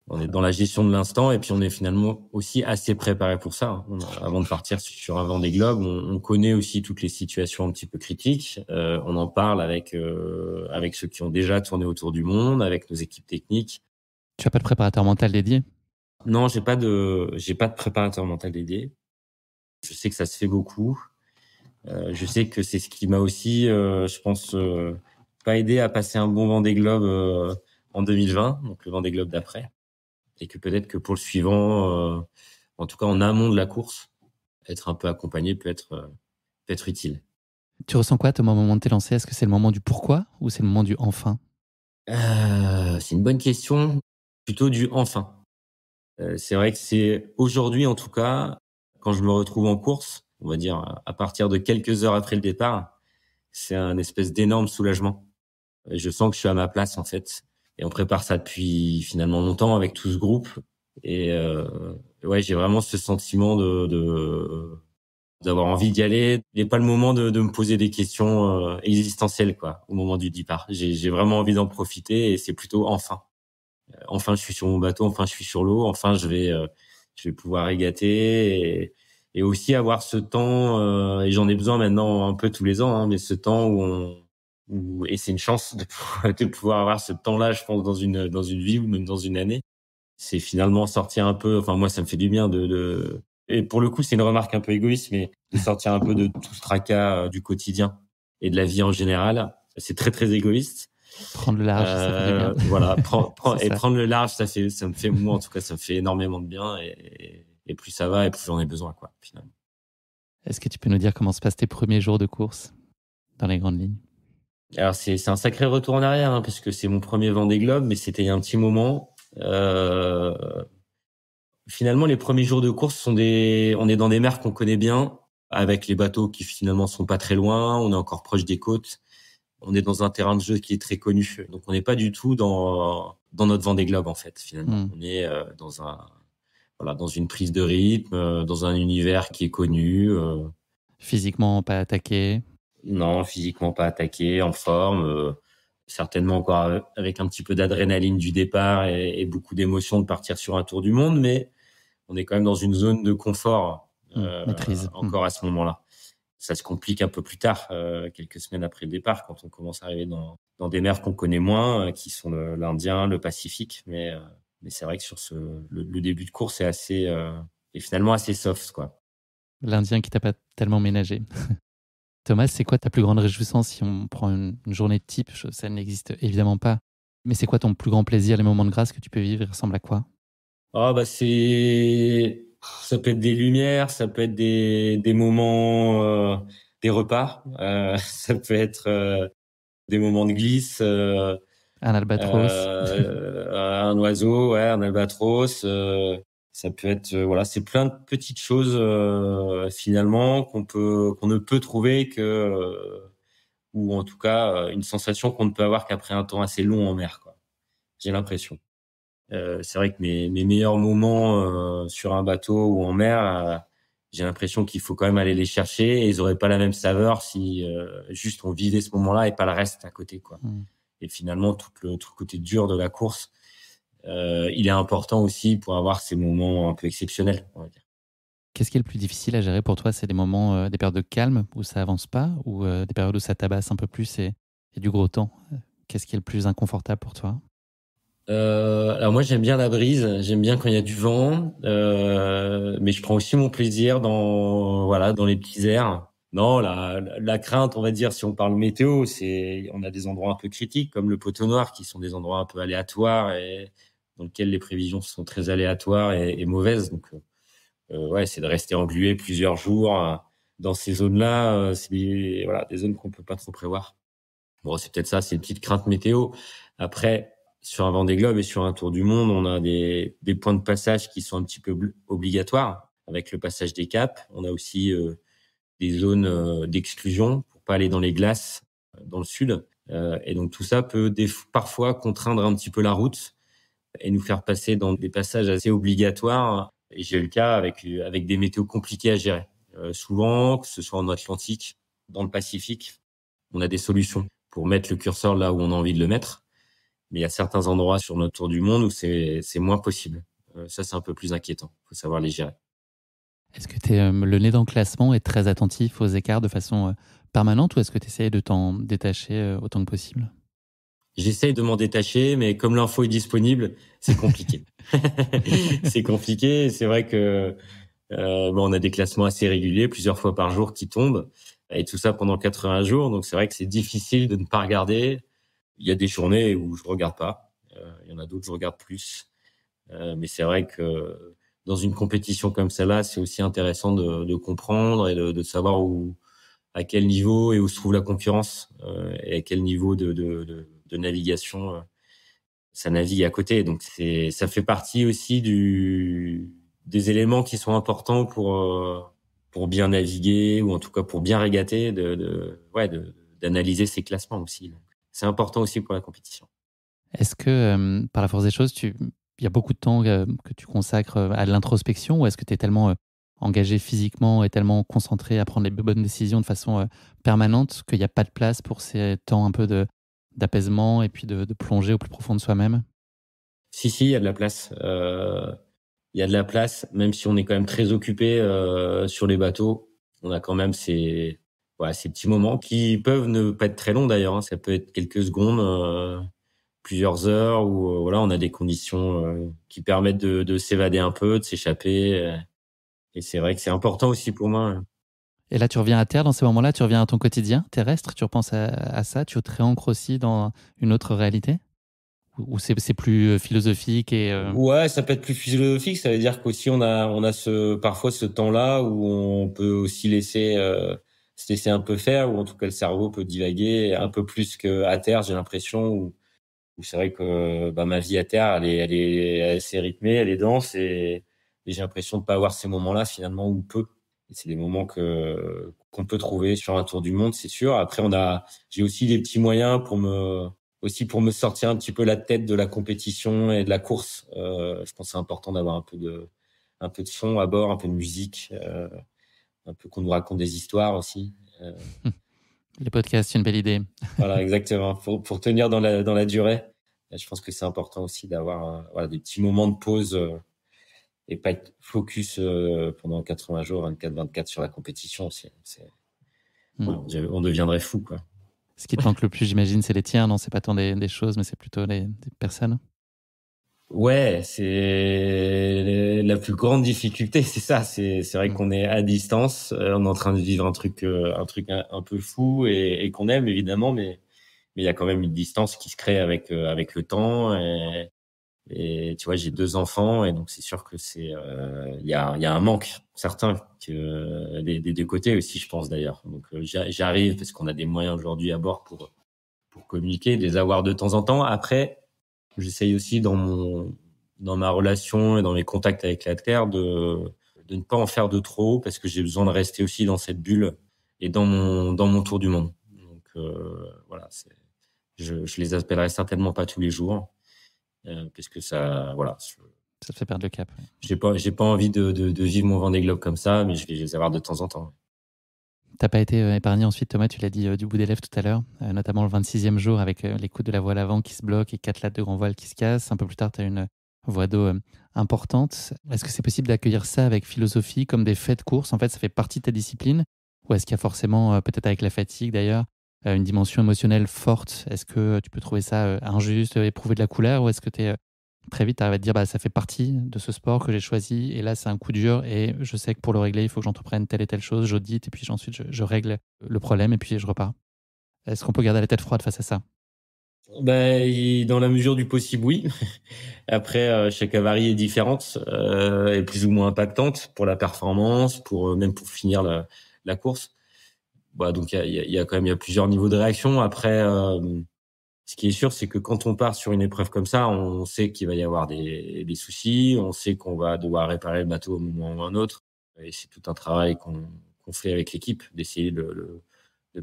On est dans la gestion de l'instant, et puis on est finalement aussi assez préparé pour ça. Avant de partir sur un Vendée Globe, on connaît aussi toutes les situations un petit peu critiques. On en parle avec ceux qui ont déjà tourné autour du monde, avec nos équipes techniques. Tu as pas de préparateur mental dédié? Non, j'ai pas de préparateur mental dédié. Je sais que ça se fait beaucoup. Je sais que c'est ce qui m'a aussi, je pense, pas aidé à passer un bon Vendée Globe en 2020, donc le Vendée Globe d'après. Et que peut-être que pour le suivant, en tout cas en amont de la course, être un peu accompagné peut être utile. Tu ressens quoi, Thomas, au moment de tes lancers? Est-ce que c'est le moment du pourquoi ou c'est le moment du enfin? C'est une bonne question. Plutôt du enfin. C'est vrai que c'est aujourd'hui, en tout cas, quand je me retrouve en course, on va dire à partir de quelques heures après le départ, c'est un espèce d'énorme soulagement. Je sens que je suis à ma place, en fait. Et on prépare ça depuis finalement longtemps avec tout ce groupe. Et ouais, j'ai vraiment ce sentiment d'avoir envie d'y aller. Il n'est pas le moment de me poser des questions existentielles, quoi, au moment du départ. J'ai vraiment envie d'en profiter, et c'est plutôt enfin. Enfin, je suis sur mon bateau, enfin, je suis sur l'eau, enfin, je vais pouvoir régater, et aussi avoir ce temps, et j'en ai besoin maintenant un peu tous les ans, mais ce temps et c'est une chance de pouvoir avoir ce temps-là, je pense, dans une vie ou même dans une année. C'est finalement sortir un peu, enfin, moi, ça me fait du bien et pour le coup, c'est une remarque un peu égoïste, mais de sortir un peu de tout ce tracas du quotidien et de la vie en général. C'est très, très égoïste. Prendre le large, ça fait du bien. Voilà, C'est ça. prendre le large, ça me fait, moi, en tout cas, ça me fait énormément de bien, et plus ça va, et plus j'en ai besoin, quoi, finalement. Est-ce que tu peux nous dire comment se passent tes premiers jours de course dans les grandes lignes? Alors, c'est un sacré retour en arrière, parce que c'est mon premier Vendée Globe, mais c'était il y a un petit moment. Finalement, les premiers jours de course on est dans des mers qu'on connaît bien, avec les bateaux qui finalement sont pas très loin, on est encore proche des côtes. On est dans un terrain de jeu qui est très connu. Donc, on n'est pas du tout dans notre Vendée Globe, en fait, finalement. On est dans une prise de rythme, dans un univers qui est connu. Physiquement, pas attaqué? Non, physiquement pas attaqué, en forme. Certainement encore avec un petit peu d'adrénaline du départ, et beaucoup d'émotions de partir sur un tour du monde. Mais on est quand même dans une zone de confort Maîtrise. encore à ce moment-là. Ça se complique un peu plus tard, quelques semaines après le départ, quand on commence à arriver dans des mers qu'on connaît moins, qui sont l'Indien, le Pacifique. Mais c'est vrai que sur le début de course est finalement assez soft, quoi. L'Indien qui t'a pas tellement ménagé. Thomas, c'est quoi ta plus grande réjouissance si on prend une journée de type? Ça n'existe évidemment pas. Mais c'est quoi ton plus grand plaisir, les moments de grâce que tu peux vivre? Ils ressemblent à quoi? Ah bah ça peut être des lumières, ça peut être des moments, des repas, ça peut être des moments de glisse, Un albatros? un oiseau, ouais, un albatros. Ça peut être, voilà, c'est plein de petites choses finalement qu'on ne peut trouver ou en tout cas une sensation qu'on ne peut avoir qu'après un temps assez long en mer, quoi. J'ai l'impression. C'est vrai que mes meilleurs moments sur un bateau ou en mer, j'ai l'impression qu'il faut quand même aller les chercher et ils auraient pas la même saveur si juste on vivait ce moment-là et pas le reste à côté, quoi. Et finalement, tout le côté dur de la course, il est important aussi pour avoir ces moments un peu exceptionnels, on va dire. Qu'est-ce qui est le plus difficile à gérer pour toi? C'est des moments, des périodes de calme où ça avance pas ou des périodes où ça tabasse un peu plus et du gros temps? Qu'est-ce qui est le plus inconfortable pour toi? Alors moi j'aime bien la brise, j'aime bien quand il y a du vent, mais je prends aussi mon plaisir dans les petits airs. Non, la crainte, on va dire, si on parle météo, c'est on a des endroits un peu critiques comme le Poteau Noir qui sont des endroits un peu aléatoires et dans lesquels les prévisions sont très aléatoires et mauvaises. Donc ouais, c'est de rester englué plusieurs jours dans ces zones-là. C'est des zones qu'on peut pas trop prévoir. Bon, c'est peut-être ça, c'est une petite crainte météo. Après, sur un Vendée Globe et sur un Tour du Monde, on a des points de passage qui sont un petit peu obligatoires avec le passage des caps. On a aussi des zones d'exclusion pour pas aller dans les glaces dans le sud. Et donc tout ça peut parfois contraindre un petit peu la route et nous faire passer dans des passages assez obligatoires. Et j'ai eu le cas avec des météos compliqués à gérer. Souvent, que ce soit en Atlantique, dans le Pacifique, on a des solutions pour mettre le curseur là où on a envie de le mettre. Mais il y a certains endroits sur notre tour du monde où c'est moins possible. Ça, c'est un peu plus inquiétant. Il faut savoir les gérer. Est-ce que tu es le nez dans le classement et très attentif aux écarts de façon permanente ou est-ce que tu essayes de t'en détacher autant que possible? J'essaye de m'en détacher, mais comme l'info est disponible, c'est compliqué. C'est compliqué. C'est vrai que on a des classements assez réguliers, plusieurs fois par jour qui tombent, et tout ça pendant 80 jours. Donc c'est vrai que c'est difficile de ne pas regarder. Il y a des journées où je regarde pas. Il y en a d'autres où je regarde plus. Mais c'est vrai que dans une compétition comme celle-là, c'est aussi intéressant de comprendre et de savoir à quel niveau et où se trouve la concurrence et à quel niveau de navigation ça navigue à côté. Donc ça fait partie aussi des éléments qui sont importants pour bien naviguer ou en tout cas pour bien régater, d'analyser ces classements aussi. Donc, c'est important aussi pour la compétition. Est-ce que par la force des choses, il y a beaucoup de temps que tu consacres à l'introspection ou est-ce que tu es tellement engagé physiquement et tellement concentré à prendre les bonnes décisions de façon permanente qu'il n'y a pas de place pour ces temps un peu d'apaisement et puis de plonger au plus profond de soi-même? Si, il y a de la place. Il y a de la place, même si on est quand même très occupé sur les bateaux. On a quand même ces petits moments qui peuvent ne pas être très longs d'ailleurs. Hein. Ça peut être quelques secondes, plusieurs heures, où on a des conditions qui permettent de s'évader un peu, de s'échapper. Et c'est vrai que c'est important aussi pour moi. Hein. Et là, tu reviens à terre dans ces moments-là, tu reviens à ton quotidien terrestre, tu repenses à ça, tu te réancres aussi dans une autre réalité? Ou c'est plus philosophique Ouais, ça peut être plus philosophique. Ça veut dire qu'aussi on a parfois ce temps-là où on peut aussi se laisser un peu faire, ou en tout cas le cerveau peut divaguer un peu plus qu'à terre. J'ai l'impression où c'est vrai que ma vie à terre, elle est assez rythmée, elle est dense et j'ai l'impression de pas avoir ces moments-là finalement ou peu. Et c'est des moments qu'on peut trouver sur un tour du monde, c'est sûr. Après, j'ai aussi des petits moyens pour me sortir un petit peu la tête de la compétition et de la course. Je pense que c'est important d'avoir un peu de son à bord, un peu de musique, un peu qu'on nous raconte des histoires aussi. les podcasts, c'est une belle idée. Voilà, exactement. Pour tenir dans la durée, je pense que c'est important aussi d'avoir des petits moments de pause et pas être focus pendant 80 jours, 24/24 sur la compétition. On deviendrait fou, quoi. Ce qui te manque le plus, j'imagine, c'est les tiens, non? C'est pas tant des choses, mais c'est plutôt des personnes? Ouais, c'est la plus grande difficulté, c'est ça. C'est vrai qu'on est à distance, on est en train de vivre un truc un peu fou et qu'on aime évidemment, mais il y a quand même une distance qui se crée avec le temps et tu vois, j'ai 2 enfants et donc c'est sûr que il y a un manque certain que des 2 côtés aussi, je pense d'ailleurs. Donc j'arrive parce qu'on a des moyens aujourd'hui à bord pour communiquer, de les avoir de temps en temps. Après, j'essaye aussi dans ma relation et dans mes contacts avec la Terre de ne pas en faire de trop parce que j'ai besoin de rester aussi dans cette bulle et dans mon tour du monde. Donc voilà, je les appellerai certainement pas tous les jours, puisque ça, voilà, Ça te fait perdre le cap. Ouais. j'ai pas envie de vivre mon Vendée Globe comme ça, mais je vais les avoir de temps en temps. T'as pas été épargné ensuite, Thomas, tu l'as dit du bout des lèvres tout à l'heure, notamment le 26e jour avec les coudes de la voile avant qui se bloquent et 4 lattes de grand voile qui se cassent. Un peu plus tard, tu as une voie d'eau importante. Est-ce que c'est possible d'accueillir ça avec philosophie, comme des faits de course? En fait, ça fait partie de ta discipline? Ou est-ce qu'il y a forcément, peut-être avec la fatigue d'ailleurs, une dimension émotionnelle forte? Est-ce que tu peux trouver ça injuste, éprouver de la couleur? Ou est-ce que tu es très vite, tu arrives à te dire, bah, ça fait partie de ce sport que j'ai choisi et là, c'est un coup dur et je sais que pour le régler, il faut que j'entreprenne telle et telle chose, j'audite et puis ensuite, je règle le problème et puis je repars. Est-ce qu'on peut garder la tête froide face à ça? Ben, dans la mesure du possible, oui. Après, chaque avarie est différente, et plus ou moins impactante pour la performance, même pour finir la course. Bah, donc il y a quand même plusieurs niveaux de réaction. Après, ce qui est sûr, c'est que quand on part sur une épreuve comme ça, on sait qu'il va y avoir des soucis, on sait qu'on va devoir réparer le bateau au moment ou un autre. Et c'est tout un travail qu'on fait avec l'équipe, d'essayer de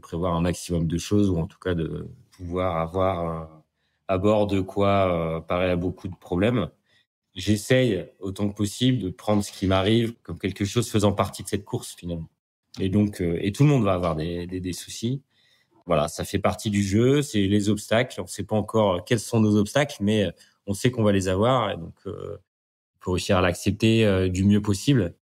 prévoir un maximum de choses, ou en tout cas de pouvoir avoir à bord de quoi parer à beaucoup de problèmes. J'essaye autant que possible de prendre ce qui m'arrive comme quelque chose faisant partie de cette course finalement. Et donc, et tout le monde va avoir des soucis. Voilà, ça fait partie du jeu, c'est les obstacles. On ne sait pas encore quels sont nos obstacles, mais on sait qu'on va les avoir. Et donc, faut réussir à l'accepter du mieux possible.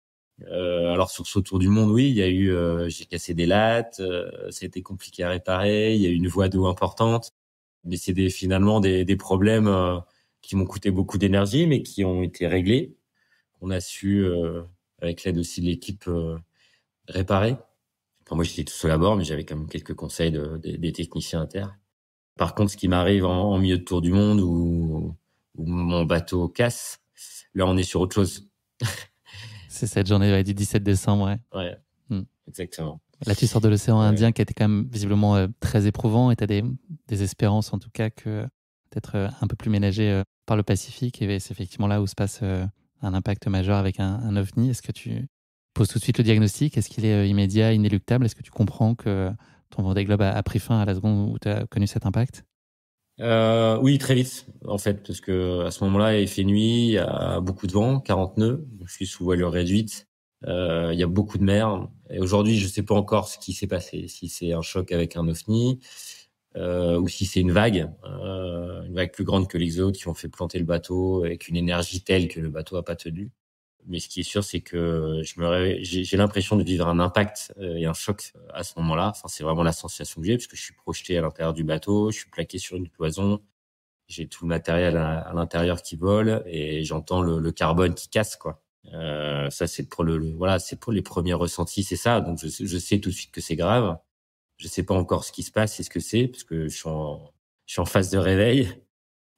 Alors sur ce tour du monde, oui, il y a eu, j'ai cassé des lattes, c'était compliqué à réparer. Il y a eu une voie d'eau importante, mais c'est finalement des problèmes qui m'ont coûté beaucoup d'énergie, mais qui ont été réglés. On a su, avec l'aide aussi de l'équipe, réparer. Enfin, moi, j'étais tout seul à bord, mais j'avais quand même quelques conseils des techniciens à terre. Par contre, ce qui m'arrive en milieu de tour du monde où mon bateau casse, là, on est sur autre chose. C'est cette journée du 17 décembre, ouais. Ouais, Hmm. exactement. Là, tu sors de l'océan Ouais. Indien qui était quand même visiblement très éprouvant et tu as des espérances en tout cas que d'être un peu plus ménagé par le Pacifique. Et c'est effectivement là où se passe un impact majeur avec un ovni. Est-ce que tu poses tout de suite le diagnostic? Est-ce qu'il est immédiat, inéluctable? Est-ce que tu comprends que ton Vendée Globe a pris fin à la seconde où tu as connu cet impact? Oui, très vite, en fait, parce que à ce moment-là, il fait nuit, il y a beaucoup de vent, 40 nœuds, je suis sous voilure réduite, il y a beaucoup de mer. Et aujourd'hui, je sais pas encore ce qui s'est passé, si c'est un choc avec un ovni, ou si c'est une vague plus grande que les autres qui ont fait planter le bateau avec une énergie telle que le bateau a pas tenu. Mais ce qui est sûr, c'est que j'ai l'impression de vivre un impact et un choc à ce moment-là. Enfin, c'est vraiment la sensation que j'ai, parce que je suis projeté à l'intérieur du bateau, je suis plaqué sur une cloison, j'ai tout le matériel à l'intérieur qui vole et j'entends le carbone qui casse, quoi. Ça, c'est pour voilà, c'est pour les premiers ressentis, c'est ça. Donc, je sais tout de suite que c'est grave. Je sais pas encore ce qui se passe et ce que c'est, parce que je suis en phase de réveil.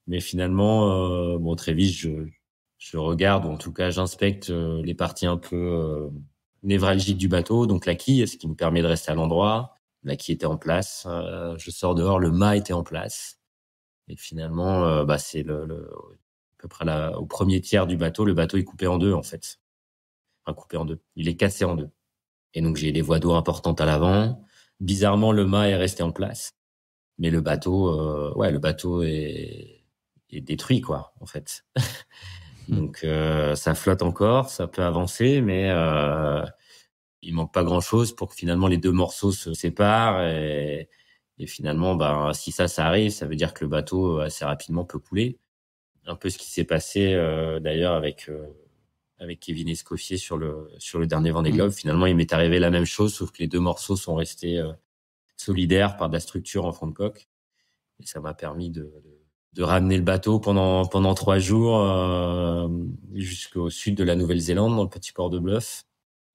Mais finalement, bon, très vite, je regarde, ou en tout cas, j'inspecte les parties un peu névralgiques du bateau. Donc la quille, ce qui me permet de rester à l'endroit. La quille était en place. Je sors dehors, le mât était en place. Et finalement, bah, c'est à peu près au premier tiers du bateau, le bateau est coupé en deux, en fait. Enfin, coupé en deux. Il est cassé en deux. Et donc, j'ai des voies d'eau importantes à l'avant. Bizarrement, le mât est resté en place. Mais le bateau, ouais, le bateau est détruit, quoi, en fait. Donc ça flotte encore, ça peut avancer, mais il manque pas grand-chose pour que finalement les deux morceaux se séparent et finalement, ben si ça arrive, ça veut dire que le bateau assez rapidement peut couler. Un peu ce qui s'est passé d'ailleurs avec Kevin Escoffier sur le dernier Vendée Globe. Finalement, il m'est arrivé la même chose, sauf que les deux morceaux sont restés solidaires par de la structure en fond de coque. Et ça m'a permis de ramener le bateau pendant 3 jours jusqu'au sud de la Nouvelle-Zélande, dans le petit port de Bluff.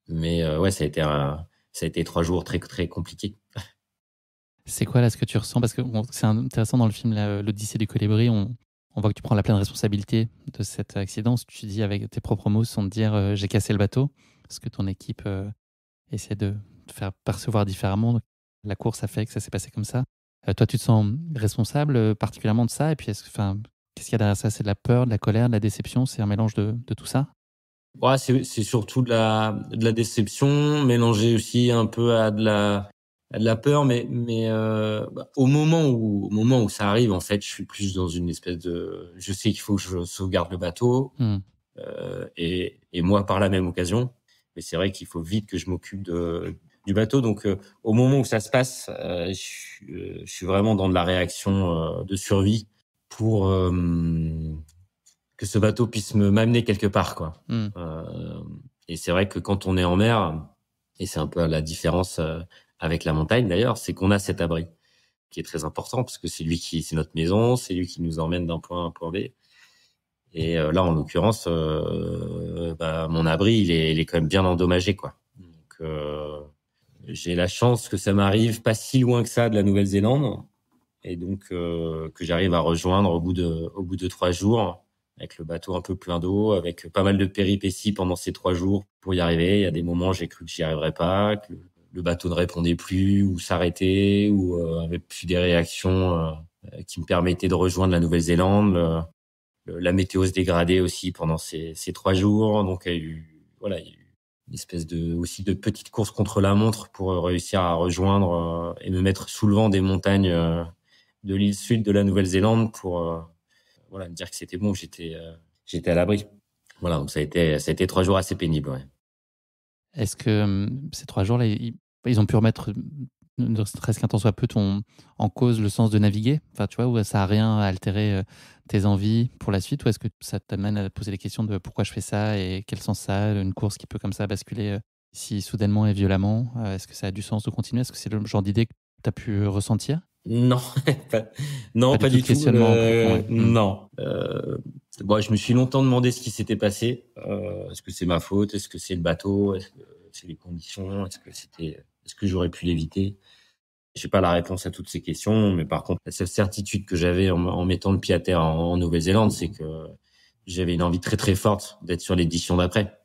Mais ouais, ça a été 3 jours très très compliqués. C'est quoi là ce que tu ressens? Parce que c'est intéressant dans le film l'Odyssée du colibri, on voit que tu prends la pleine responsabilité de cet accident. Ce que tu dis avec tes propres mots sans te dire j'ai cassé le bateau, parce que ton équipe essaie de te faire percevoir différemment. La course a fait que ça s'est passé comme ça. Toi, tu te sens responsable particulièrement de ça? Et puis, qu'est-ce qu'il y a derrière ça? C'est de la peur, de la colère, de la déception? C'est un mélange de tout ça? Ouais, c'est surtout de la déception, mélangée aussi un peu à de la peur, mais au moment où ça arrive, en fait, je suis plus dans une espèce de, je sais qu'il faut que je sauvegarde le bateau, et moi par la même occasion. Mais c'est vrai qu'il faut vite que je m'occupe du bateau. Donc, au moment où ça se passe, je suis vraiment dans de la réaction de survie pour que ce bateau puisse m'amener quelque part, quoi. Et c'est vrai que quand on est en mer, et c'est un peu la différence avec la montagne d'ailleurs, c'est qu'on a cet abri qui est très important parce que c'est notre maison, c'est lui qui nous emmène d'un point A à un point B. Et là, en l'occurrence, mon abri, il est quand même bien endommagé, quoi. Donc, j'ai la chance que ça m'arrive pas si loin que ça de la Nouvelle-Zélande, et donc que j'arrive à rejoindre au bout de 3 jours, avec le bateau un peu plein d'eau, avec pas mal de péripéties pendant ces 3 jours pour y arriver. Il y a des moments, j'ai cru que j'y arriverais pas, que le bateau ne répondait plus, ou s'arrêtait, ou avait plus des réactions qui me permettaient de rejoindre la Nouvelle-Zélande. La météo se dégradait aussi pendant ces 3 jours. Donc, il y a eu une espèce aussi de petite course contre la montre pour réussir à rejoindre et me mettre sous le vent des montagnes de l'île sud de la Nouvelle-Zélande pour me dire que c'était bon, que j'étais à l'abri. Voilà, donc ça a été 3 jours assez pénibles, ouais. Est-ce que ces 3 jours-là, ils ont pu remettre, ne serait-ce qu'un tant soit peu, en cause le sens de naviguer? Enfin, tu vois, ou ça a rien altéré tes envies pour la suite? Ou est-ce que ça t'amène à te poser les questions de pourquoi je fais ça et quel sens ça a, une course qui peut comme ça basculer si soudainement et violemment? Est-ce que ça a du sens de continuer? Est-ce que c'est le genre d'idée que tu as pu ressentir? Non, non, Pas pas du tout du de tout. questionnement en profond, ouais. Non. Je me suis longtemps demandé ce qui s'était passé. Est-ce que c'est ma faute? Est-ce que c'est le bateau? Est-ce que c'est les conditions? Est-ce que j'aurais pu l'éviter? J'ai pas la réponse à toutes ces questions, mais par contre, la seule certitude que j'avais en mettant le pied à terre en Nouvelle-Zélande, c'est que j'avais une envie très très forte d'être sur l'édition d'après.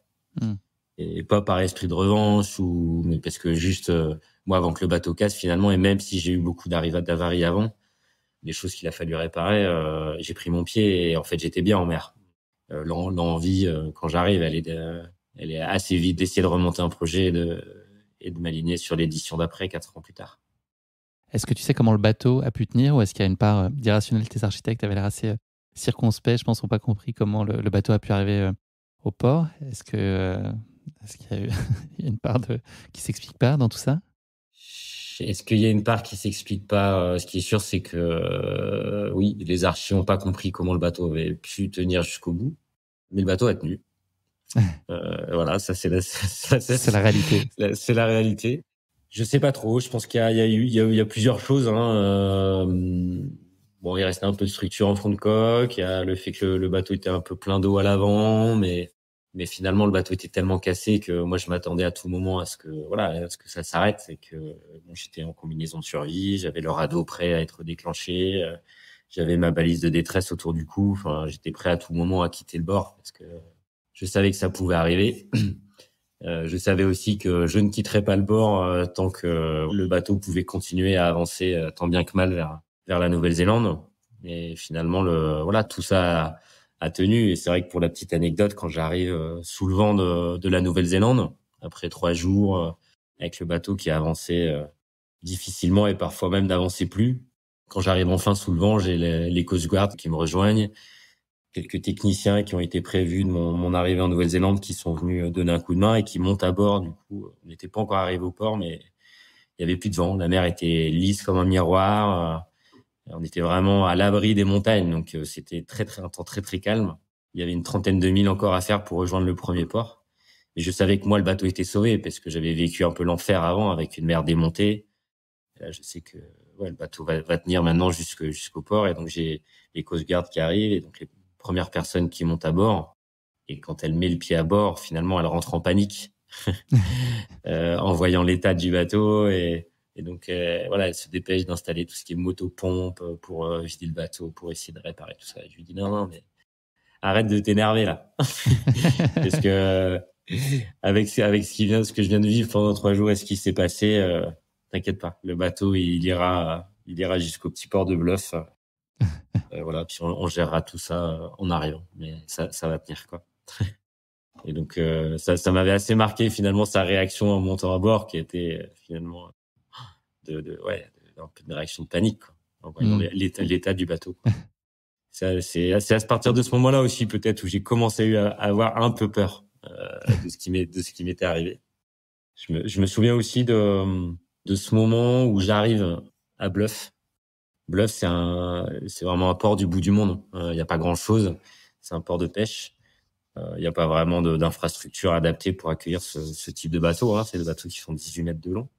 Et pas par esprit de revanche, mais parce que juste moi, avant que le bateau casse finalement, et même si j'ai eu beaucoup d'avaries avant, des choses qu'il a fallu réparer, j'ai pris mon pied et en fait j'étais bien en mer. L'envie quand j'arrive, elle est assez vite d'essayer de remonter un projet et de m'aligner sur l'édition d'après 4 ans plus tard. Est-ce que tu sais comment le bateau a pu tenir, ou est-ce qu'il y a une part d'irrationnel? Tes architectes avaient l'air assez circonspects, je pense, n'ont pas compris comment le bateau a pu arriver au port. Est-ce qu'il y a eu il y a une part qui s'explique pas dans tout ça? Est-ce qu'il y a une part qui s'explique pas? Ce qui est sûr, c'est que oui, les archis n'ont pas compris comment le bateau avait pu tenir jusqu'au bout, mais le bateau a tenu. Voilà, ça c'est C'est la réalité. C'est la réalité. Je sais pas trop. Je pense il y a plusieurs choses, hein. Bon, il restait un peu de structure en fond de coque. Il y a le fait que le bateau était un peu plein d'eau à l'avant, mais finalement le bateau était tellement cassé que moi je m'attendais à tout moment à ce que ça s'arrête, et que bon, j'étais en combinaison de survie, j'avais le radeau prêt à être déclenché, j'avais ma balise de détresse autour du cou. Enfin, j'étais prêt à tout moment à quitter le bord parce que je savais que ça pouvait arriver. Je savais aussi que je ne quitterais pas le bord tant que le bateau pouvait continuer à avancer tant bien que mal vers la Nouvelle-Zélande. Et finalement, tout ça a tenu. Et c'est vrai que pour la petite anecdote, quand j'arrive sous le vent de la Nouvelle-Zélande, après 3 jours, avec le bateau qui a avancé difficilement et parfois même n'avançait plus, quand j'arrive enfin sous le vent, j'ai les Coast Guard qui me rejoignent, quelques techniciens qui ont été prévus de mon arrivée en Nouvelle-Zélande qui sont venus donner un coup de main et qui montent à bord. Du coup, on n'était pas encore arrivé au port, mais il y avait plus de vent. La mer était lisse comme un miroir. On était vraiment à l'abri des montagnes, donc c'était un temps très très calme. Il y avait une 30aine de milles encore à faire pour rejoindre le premier port. Et je savais que moi, le bateau était sauvé parce que j'avais vécu un peu l'enfer avant avec une mer démontée. Et là, je sais que le bateau va tenir maintenant jusqu'au port. Et donc, j'ai les Coast Guard qui arrivent, et donc les premières personnes qui montent à bord. Et quand elle met le pied à bord, finalement, elle rentre en panique en voyant l'état du bateau. Et donc, elle se dépêche d'installer tout ce qui est motopompe pour vider le bateau, pour essayer de réparer tout ça. Et je lui dis non, mais arrête de t'énerver là. Parce que avec ce que je viens de vivre pendant 3 jours et ce qui s'est passé, t'inquiète pas, le bateau il ira jusqu'au petit port de Bluff. Puis on gérera tout ça en arrivant, mais ça va tenir, quoi. Et donc ça m'avait assez marqué finalement sa réaction en montant à bord, qui était finalement un peu de réaction de panique, quoi, en voyant Mm. l'état du bateau, quoi. C'est à partir de ce moment-là aussi, peut-être, où j'ai commencé à avoir un peu peur de ce qui m'était arrivé. Je me souviens aussi de ce moment où j'arrive à Bluff. Bluff, c'est vraiment un port du bout du monde. Il y a pas grand-chose. C'est un port de pêche. Il y a pas vraiment d'infrastructure adaptée pour accueillir ce type de bateau, hein. C'est des bateaux qui font 18 mètres de long.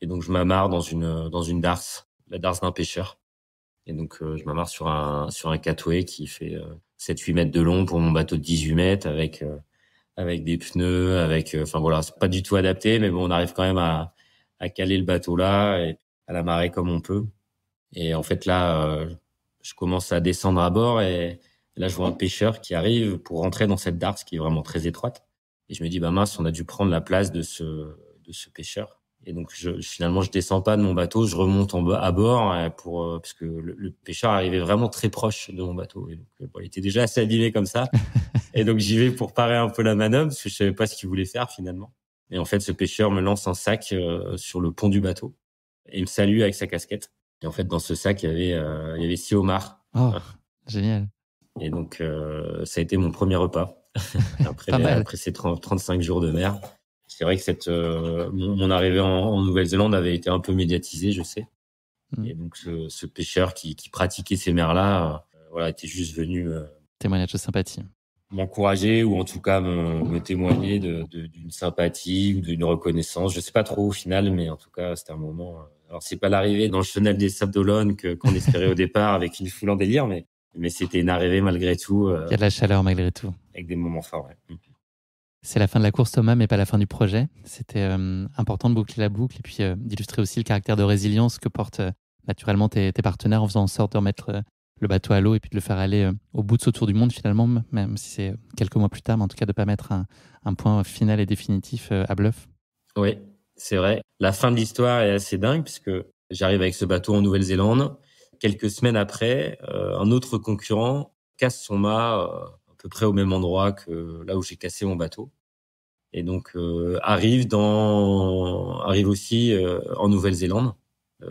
Et donc, je m'amarre dans une darse, la darse d'un pêcheur. Et donc, je m'amarre sur un catway qui fait 7-8 mètres de long pour mon bateau de 18 mètres avec des pneus, enfin voilà, c'est pas du tout adapté, mais bon, on arrive quand même à caler le bateau là et à la marée comme on peut. Et en fait, là, je commence à descendre à bord et là, je vois un pêcheur qui arrive pour rentrer dans cette darse qui est vraiment très étroite. Et je me dis, bah mince, on a dû prendre la place de ce pêcheur. Et donc, finalement, je descends pas de mon bateau, je remonte à bord parce que le pêcheur arrivait vraiment très proche de mon bateau. Et donc, bon, il était déjà assez abîmé comme ça. Et donc, j'y vais pour parer un peu la manœuvre parce que je savais pas ce qu'il voulait faire finalement. Et en fait, ce pêcheur me lance un sac sur le pont du bateau et il me salue avec sa casquette. Et en fait, dans ce sac, il y avait 6 homards. Oh, génial. Et donc, ça a été mon premier repas Pas mal. après ces 35 jours de mer. C'est vrai que mon arrivée en Nouvelle-Zélande avait été un peu médiatisée, je sais. Mm. Et donc, ce pêcheur qui pratiquait ces mers-là, voilà, était juste venu Témoignage de sympathie. m'encourager ou en tout cas me témoigner d'une sympathie ou d'une reconnaissance. Je sais pas trop au final, mais en tout cas, c'était un moment. Alors, c'est pas l'arrivée dans le Chenal des Sables d'Olonne qu'on espérait au départ avec une foule en délire, mais c'était une arrivée malgré tout Il y a de la chaleur malgré tout. avec des moments forts. Ouais. C'est la fin de la course, Thomas, mais pas la fin du projet. C'était important de boucler la boucle et puis d'illustrer aussi le caractère de résilience que portent naturellement tes partenaires en faisant en sorte de remettre le bateau à l'eau et puis de le faire aller au bout de ce tour du monde finalement, même si c'est quelques mois plus tard, mais en tout cas de ne pas mettre un point final et définitif à Bluff. Oui, c'est vrai. La fin de l'histoire est assez dingue puisque j'arrive avec ce bateau en Nouvelle-Zélande. Quelques semaines après, un autre concurrent casse son mât à peu près au même endroit que là où j'ai cassé mon bateau. Et donc arrive aussi en Nouvelle-Zélande.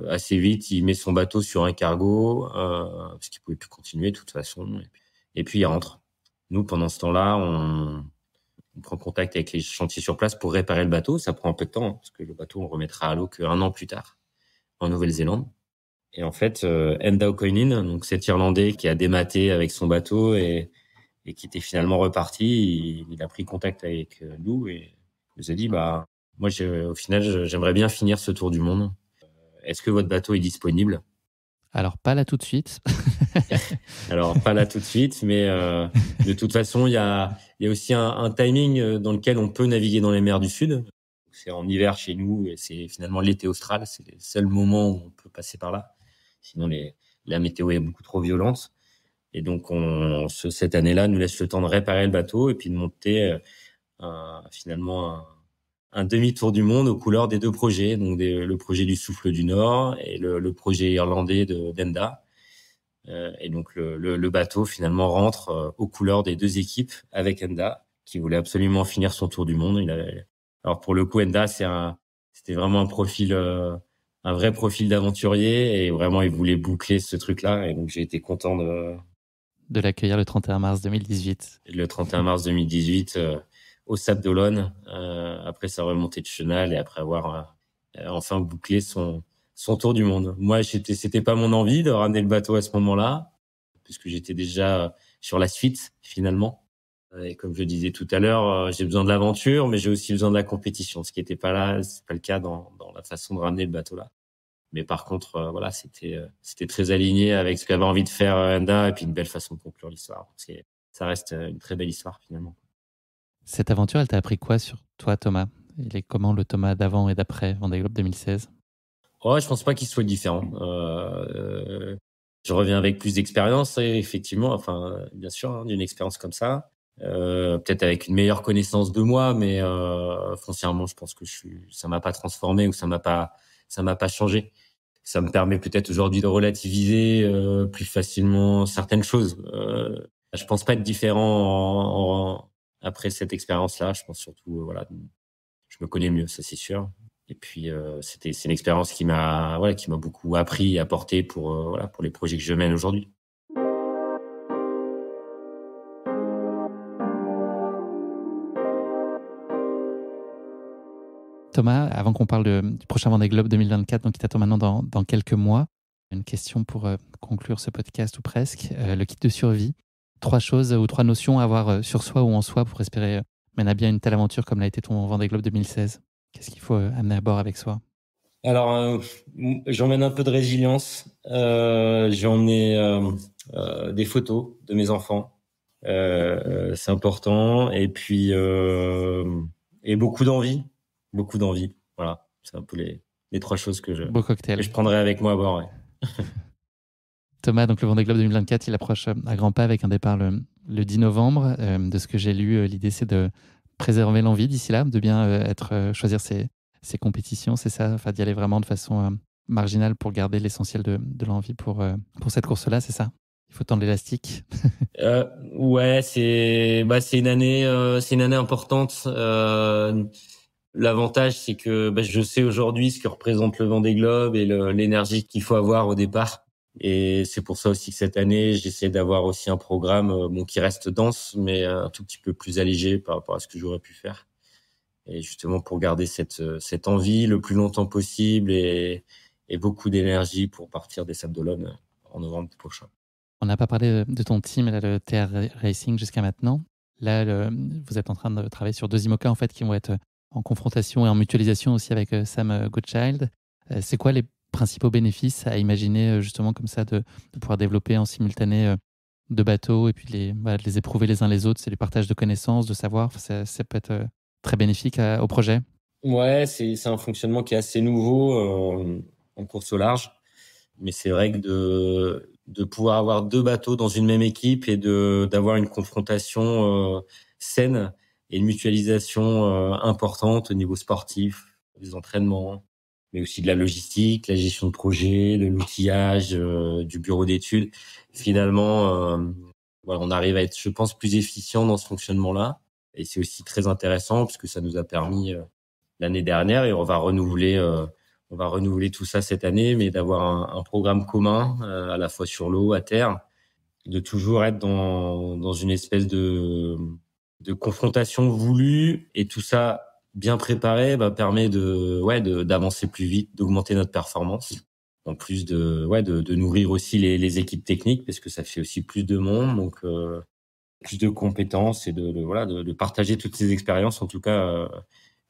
Assez vite, il met son bateau sur un cargo parce qu'il pouvait plus continuer de toute façon. Et puis il rentre. Nous, pendant ce temps-là, on prend contact avec les chantiers sur place pour réparer le bateau. Ça prend un peu de temps hein, parce que le bateau, on le remettra à l'eau qu'un an plus tard en Nouvelle-Zélande. Et en fait, Enda O'Coinin, donc cet Irlandais qui a dématé avec son bateau et qui était finalement reparti, il a pris contact avec nous et nous a dit, bah, moi, au final, j'aimerais bien finir ce tour du monde. Est-ce que votre bateau est disponible? Alors, pas là tout de suite. Alors, pas là tout de suite, mais de toute façon, il y a aussi un timing dans lequel on peut naviguer dans les mers du Sud. C'est en hiver chez nous et c'est finalement l'été austral. C'est les seuls moments où on peut passer par là. Sinon, la météo est beaucoup trop violente. Et donc, cette année-là, nous laisse le temps de réparer le bateau et puis de monter finalement un demi-tour du monde aux couleurs des deux projets. Donc, le projet du Souffle du Nord et le projet irlandais d'Enda. Et donc, le bateau finalement rentre aux couleurs des deux équipes avec Enda, qui voulait absolument finir son tour du monde. Alors, pour le coup, Enda, c'était vraiment un vrai profil d'aventurier et vraiment, il voulait boucler ce truc-là. Et donc, j'ai été content de l'accueillir le 31 mars 2018. Le 31 mars 2018 au Sable d'Olonne, après sa remontée de Chenal et après avoir enfin bouclé son tour du monde. Moi, c'était pas mon envie de ramener le bateau à ce moment-là, puisque j'étais déjà sur la suite finalement. Et comme je le disais tout à l'heure, j'ai besoin de l'aventure, mais j'ai aussi besoin de la compétition, ce qui était pas là, c'est pas le cas dans la façon de ramener le bateau là. Mais par contre, voilà, c'était très aligné avec ce qu'avait envie de faire Enda et puis une belle façon de conclure l'histoire. Ça reste une très belle histoire finalement. Cette aventure, elle t'a appris quoi sur toi, Thomas? Il est comment le Thomas d'avant et d'après Vendée Globe 2016? Ouais, je pense pas qu'il soit différent. Je reviens avec plus d'expérience, effectivement. Enfin, bien sûr, hein, d'une expérience comme ça. Peut-être avec une meilleure connaissance de moi, mais foncièrement, je pense que ça m'a pas transformé ou ça m'a pas changé. Ça me permet peut-être aujourd'hui de relativiser plus facilement certaines choses. Je pense pas être différent après cette expérience-là. Je pense surtout, voilà, je me connais mieux, ça c'est sûr. Et puis c'est une expérience qui m'a beaucoup appris et apporté pour les projets que je mène aujourd'hui. Thomas, avant qu'on parle du prochain Vendée Globe 2024, donc qui t'attend maintenant dans quelques mois, une question pour conclure ce podcast ou presque. Le kit de survie, 3 choses ou 3 notions à avoir sur soi ou en soi pour espérer mener à bien une telle aventure comme l'a été ton Vendée Globe 2016. Qu'est-ce qu'il faut amener à bord avec soi? Alors, j'emmène un peu de résilience. J'en ai des photos de mes enfants. C'est important. Et puis, et beaucoup d'envie. Beaucoup d'envie. Voilà. C'est un peu les 3 choses que Beau cocktail. je prendrai avec moi à bord. Ouais. Thomas, donc le Vendée Globe 2024, il approche à grands pas avec un départ le 10 novembre. De ce que j'ai lu, l'idée, c'est de préserver l'envie d'ici là, de bien choisir ses compétitions, c'est ça, enfin, d'y aller vraiment de façon marginale pour garder l'essentiel de l'envie pour cette course-là, c'est ça? Il faut tendre l'élastique. Ouais, c'est une année importante. L'avantage, c'est que je sais aujourd'hui ce que représente le Vendée Globe et l'énergie qu'il faut avoir au départ. Et c'est pour ça aussi que cette année, j'essaie d'avoir aussi un programme qui reste dense, mais un tout petit peu plus allégé par rapport à ce que j'aurais pu faire. Et justement pour garder cette envie le plus longtemps possible et beaucoup d'énergie pour partir des Sables d'Olonne en novembre prochain. On n'a pas parlé de ton team, là, le TR Racing jusqu'à maintenant. Là, vous êtes en train de travailler sur 2 IMOCA en fait, qui vont être en confrontation et en mutualisation aussi avec Sam Goodchild. C'est quoi les principaux bénéfices à imaginer justement comme ça de pouvoir développer en simultané 2 bateaux et puis de les éprouver les uns les autres? C'est du partage de connaissances, de savoir. Ça peut être très bénéfique au projet. Ouais, c'est un fonctionnement qui est assez nouveau en course au large. Mais c'est vrai que de pouvoir avoir 2 bateaux dans une même équipe et d'avoir une confrontation saine et une mutualisation importante au niveau sportif, des entraînements, mais aussi de la logistique, la gestion de projet, de l'outillage, du bureau d'études. Finalement, on arrive à être, je pense, plus efficient dans ce fonctionnement-là. Et c'est aussi très intéressant parce que ça nous a permis l'année dernière, et on va renouveler tout ça cette année, mais d'avoir un programme commun à la fois sur l'eau, à terre, de toujours être dans une espèce de confrontation voulue, et tout ça bien préparé permet d'avancer plus vite, d'augmenter notre performance, en plus de nourrir aussi les équipes techniques, parce que ça fait aussi plus de monde, donc plus de compétences, et de partager toutes ces expériences. En tout cas,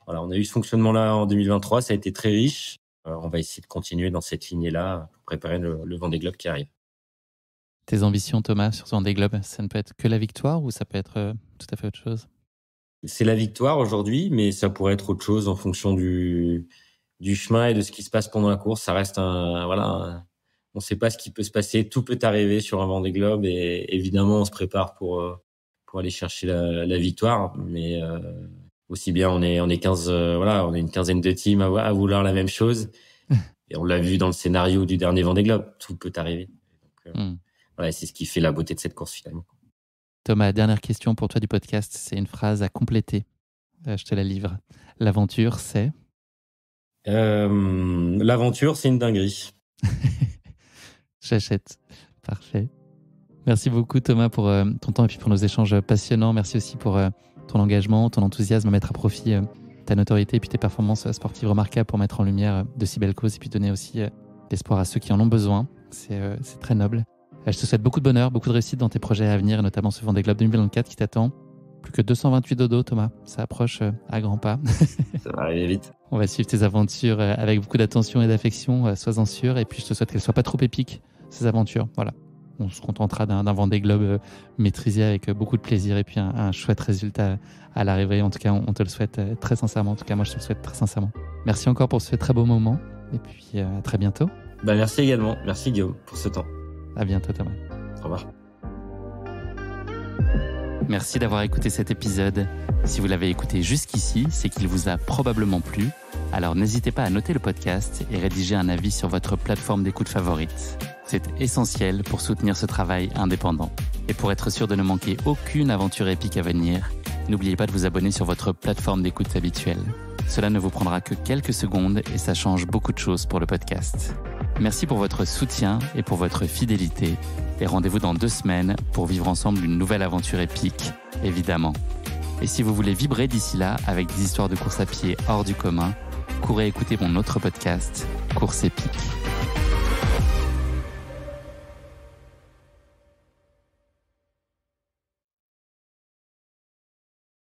on a eu ce fonctionnement-là en 2023, ça a été très riche. On va essayer de continuer dans cette lignée-là pour préparer le Vendée Globe qui arrive. Tes ambitions, Thomas, sur ce Vendée Globe, ça ne peut être que la victoire ou ça peut être tout à fait autre chose? C'est la victoire aujourd'hui, mais ça pourrait être autre chose en fonction du chemin et de ce qui se passe pendant la course. Ça reste on ne sait pas ce qui peut se passer. Tout peut arriver sur un Vendée Globe, et évidemment, on se prépare pour aller chercher la victoire. Mais aussi bien, on est 15, on est une quinzaine de teams à vouloir la même chose. Et on l'a vu dans le scénario du dernier Vendée Globe. Tout peut arriver. Donc, c'est ce qui fait la beauté de cette course finalement. Thomas, dernière question pour toi du podcast. C'est une phrase à compléter. Je te la livre. L'aventure, c'est? L'aventure, c'est une dinguerie. J'achète. Parfait. Merci beaucoup, Thomas, pour ton temps et puis pour nos échanges passionnants. Merci aussi pour ton engagement, ton enthousiasme à mettre à profit ta notoriété et puis tes performances sportives remarquables pour mettre en lumière de si belles causes et puis donner aussi l'espoir à ceux qui en ont besoin. C'est très noble. Je te souhaite beaucoup de bonheur, beaucoup de réussite dans tes projets à venir, notamment ce Vendée Globe 2024 qui t'attend. Plus que 228 dodo, Thomas. Ça approche à grands pas. Ça va arriver vite. On va suivre tes aventures avec beaucoup d'attention et d'affection, sois-en sûr. Et puis, je te souhaite qu'elles ne soient pas trop épiques, ces aventures. Voilà. On se contentera d'un Vendée Globe maîtrisé avec beaucoup de plaisir et puis un chouette résultat à l'arrivée. En tout cas, on te le souhaite très sincèrement. En tout cas, moi, je te le souhaite très sincèrement. Merci encore pour ce très beau moment. Et puis, à très bientôt. Merci également. Merci, Guillaume, pour ce temps. À bientôt, Thomas. Au revoir. Merci d'avoir écouté cet épisode. Si vous l'avez écouté jusqu'ici, c'est qu'il vous a probablement plu. Alors n'hésitez pas à noter le podcast et rédiger un avis sur votre plateforme d'écoute favorite. C'est essentiel pour soutenir ce travail indépendant. Et pour être sûr de ne manquer aucune aventure épique à venir, n'oubliez pas de vous abonner sur votre plateforme d'écoute habituelle. Cela ne vous prendra que quelques secondes et ça change beaucoup de choses pour le podcast. Merci pour votre soutien et pour votre fidélité. Et rendez-vous dans 2 semaines pour vivre ensemble une nouvelle aventure épique, évidemment. Et si vous voulez vibrer d'ici là avec des histoires de course à pied hors du commun, courez écouter mon autre podcast, Course épique.